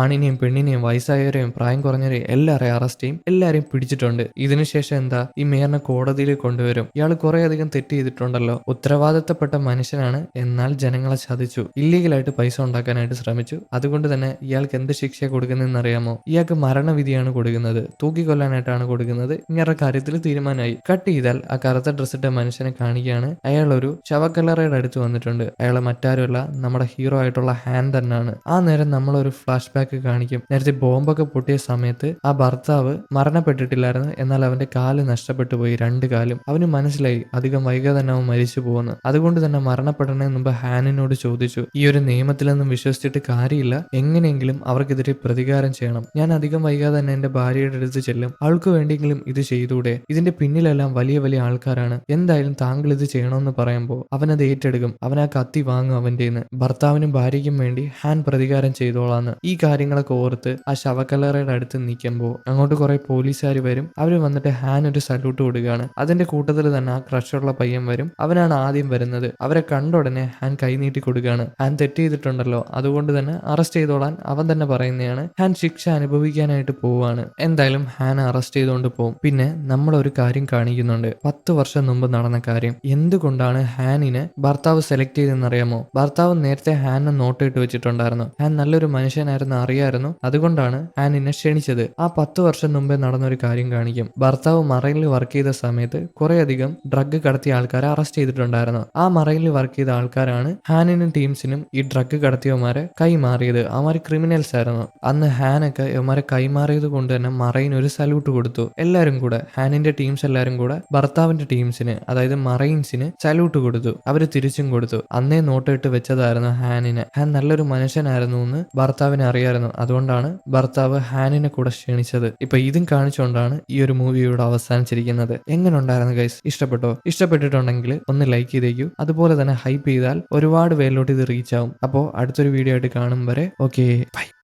ആണിനെയും പെണ്ണിനെയും വയസ്സായവരെയും പ്രായം കുറഞ്ഞവരെയും എല്ലാവരെയും അറസ്റ്റ് ചെയ്യും. എല്ലാവരെയും പിടിച്ചിട്ടുണ്ട്. ഇതിനുശേഷം എന്താ, ഈ മേയറിനെ കോടതിയിൽ കൊണ്ടുവരും. ഇയാൾ കുറെ അധികം തെറ്റ് ചെയ്തിട്ടുണ്ടല്ലോ. ഉത്തരവാദിത്തപ്പെട്ട മനുഷ്യനാണ്, എന്നാൽ ജനങ്ങളെ ചതിച്ചു. ഇല്ലീഗലായിട്ട് പൈസ ഉണ്ടാക്കാനായിട്ട് ശ്രമിച്ചു. അതുകൊണ്ട് തന്നെ ഇയാൾക്ക് എന്ത് ശിക്ഷ കൊടുക്കുന്നതെന്ന് അറിയാമോ? ഇയാൾക്ക് മരണവിധിയാണ് കൊടുക്കുന്നത്. തൂക്കിക്കൊല്ലാനായിട്ടാണ് കൊടുക്കുന്നത്. ഇങ്ങനത്തെ കാര്യത്തിൽ തീരുമാനമായി. കട്ട് ചെയ്താൽ ആ കറുത്ത ഡ്രസ്സിട്ട മനുഷ്യനെ കാണിക്കുകയാണ്. അയാൾ ഒരു ശവക്കല്ലറയുടെ അടുത്ത് വന്നിട്ടുണ്ട്. അയാൾ മറ്റാരുമല്ല, നമ്മുടെ ഹീറോ ആയിട്ടുള്ള ഹാൻ തന്നെയാണ്. ആ നേരം നമ്മളൊരു ഫ്ലാഷ് ബാക്ക് കാണിക്കും. നേരത്തെ ബോംബൊക്കെ പൊട്ടിയ സമയത്ത് ആ ഭർത്താവ് മരണപ്പെട്ടിട്ടില്ലായിരുന്നു. എന്നാൽ അവന്റെ കാല് നഷ്ടപ്പെട്ടു പോയി, 2 കാലും. അവന് മനസ്സിലായി അധികം വൈകാതെ തന്നെ അവൻ മരിച്ചു പോകുന്നു. അതുകൊണ്ട് തന്നെ മരണപ്പെടുന്നതിന് മുമ്പ് ഹാനിനോട് ചോദിച്ചു, ഈ ഒരു നിയമത്തിലൊന്നും വിശ്വസിച്ചിട്ട് കാര്യമില്ല, എങ്ങനെയെങ്കിലും അവർക്കെതിരെ പ്രതികാരം ചെയ്യണം. ഞാൻ അധികം വൈകാതെ തന്നെ എന്റെ ഭാര്യയുടെ അടുത്ത് ചെല്ലും. അവൾക്ക് വേണ്ടിയെങ്കിലും ഇത് ചെയ്തൂടെ? ഇതിന്റെ പിന്നിലെല്ലാം വലിയ വലിയ ആൾക്കാരാണ്. എന്തായാലും താങ്കൾ ഇത് ചെയ്യണമെന്ന് പറയുമ്പോൾ അവനത് ഏറ്റെടുക്കും. അവൻ ആ കത്തി വാങ്ങും അവന്റെന്ന്. ഭർത്താവിനും ഭാര്യയ്ക്കും വേണ്ടി ഹാൻ പ്രതികാരം ചെയ്തോളാന്ന്. ഈ കാര്യങ്ങളൊക്കെ ഓർത്ത് ആ ശവക്കല്ലറയുടെ അടുത്ത് നിൽക്കുമ്പോൾ അങ്ങോട്ട് കുറെ പോലീസുകാർ വരും. അവർ വന്നിട്ട് ഹാൻ ഒരു സല്യൂട്ട് കൊടുക്കുകയാണ്. അതിന്റെ കൂട്ടത്തിൽ തന്നെ ആ ക്രഷുള്ള പയ്യൻ വരും. അവനാണ് ആദ്യം വരുന്നത്. അവരെ കണ്ട ഉടനെ ഹാൻ കൈനീട്ടി കൊടുക്കുകയാണ്. ഹാൻ തെറ്റ് ചെയ്തിട്ടുണ്ടല്ലോ, അതുകൊണ്ട് തന്നെ അറസ്റ്റ് ചെയ്തോളാൻ അവൻ തന്നെ പറയുന്നതാണ്. ഹാൻ ശിക്ഷ അനുഭവിക്കാനായിട്ട് പോവാണ്. എന്തായാലും ഹാൻ അറസ്റ്റ് ചെയ്തുകൊണ്ട് പോകും. പിന്നെ നമ്മളൊരു കാര്യം കാണിക്കുന്നുണ്ട്. 10 വർഷം മുമ്പ് നടന്ന കാര്യം. എന്തുകൊണ്ടാണ് ഹാനിനെ ഭർത്താവ് സെലക്ട് ചെയ്തെന്നറിയാമോ? ഭർത്താവ് നേരത്തെ ഹാനെ നോട്ടിട്ട് വെച്ചിട്ടുണ്ടായിരുന്നു. ഹാൻ നല്ലൊരു മനുഷ്യനായിരുന്നു, അറിയായിരുന്നു. അതുകൊണ്ടാണ് ഹാനിനെ ക്ഷണിച്ചത്. ആ 10 വർഷം മുമ്പേ നടന്ന ഒരു കാര്യം കാണിക്കും. ഭർത്താവ് മറൈനിൽ വർക്ക് ചെയ്ത സമയത്ത് കുറെ അധികം ഡ്രഗ് കടത്തിയ ആൾക്കാരെ അറസ്റ്റ് ചെയ്തിട്ടുണ്ടായിരുന്നു. ആ മറൈനിൽ വർക്ക് ചെയ്ത ആൾക്കാരാണ് ഹാനിനും ടീംസിനും ഈ ഡ്രഗ് കടത്തിയവന്മാരെ കൈമാറിയത്. അവന്മാർ ക്രിമിനൽസ് ആയിരുന്നു. അന്ന് ഹാനൊക്കെ ഇവന്മാരെ കൈമാറിയത് കൊണ്ട് തന്നെ മറൈൻ ഒരു സല്യൂട്ട് കൊടുത്തു. എല്ലാരും കൂടെ, ഹാനിന്റെ ടീംസ് എല്ലാരും കൂടെ ഭർത്താവിന്റെ ടീംസിന്, അതായത് മറൈൻസിന് സല്യൂട്ട് കൊടുത്തു. അവര് തിരിച്ചും കൊടുത്തു. അന്നേ നോട്ടിട്ട് വെച്ചതായിരുന്നു ഹാനിനെ. ഹാൻ നല്ലൊരു മനുഷ്യനായിരുന്നു എന്ന് ഭർത്താവിനെ അറിയായിരുന്നു. അതുകൊണ്ടാണ് ഭർത്താവ് ഹാനിനെ കൂടെ ക്ഷണിച്ചത്. ഇപ്പൊ ഇതും കാണിച്ചുകൊണ്ടാണ് ഈ ഒരു മൂവിയോട് അവസാനിച്ചിരിക്കുന്നത്. എങ്ങനെ ഉണ്ടായിരുന്നു ഗൈസ്? ഇഷ്ടപ്പെട്ടോ? ഇഷ്ടപ്പെട്ടിട്ടുണ്ടെങ്കിൽ ഒന്ന് ലൈക്ക് ചെയ്തേക്കൂ. അതുപോലെ തന്നെ ഹൈപ്പ് ചെയ്താൽ ഒരുപാട് പേരിലോട്ട് ഇത് റീച്ച് ആവും. അപ്പോൾ അടുത്തൊരു വീഡിയോ ആയിട്ട് കാണും വരെ ഓക്കെ ബൈ.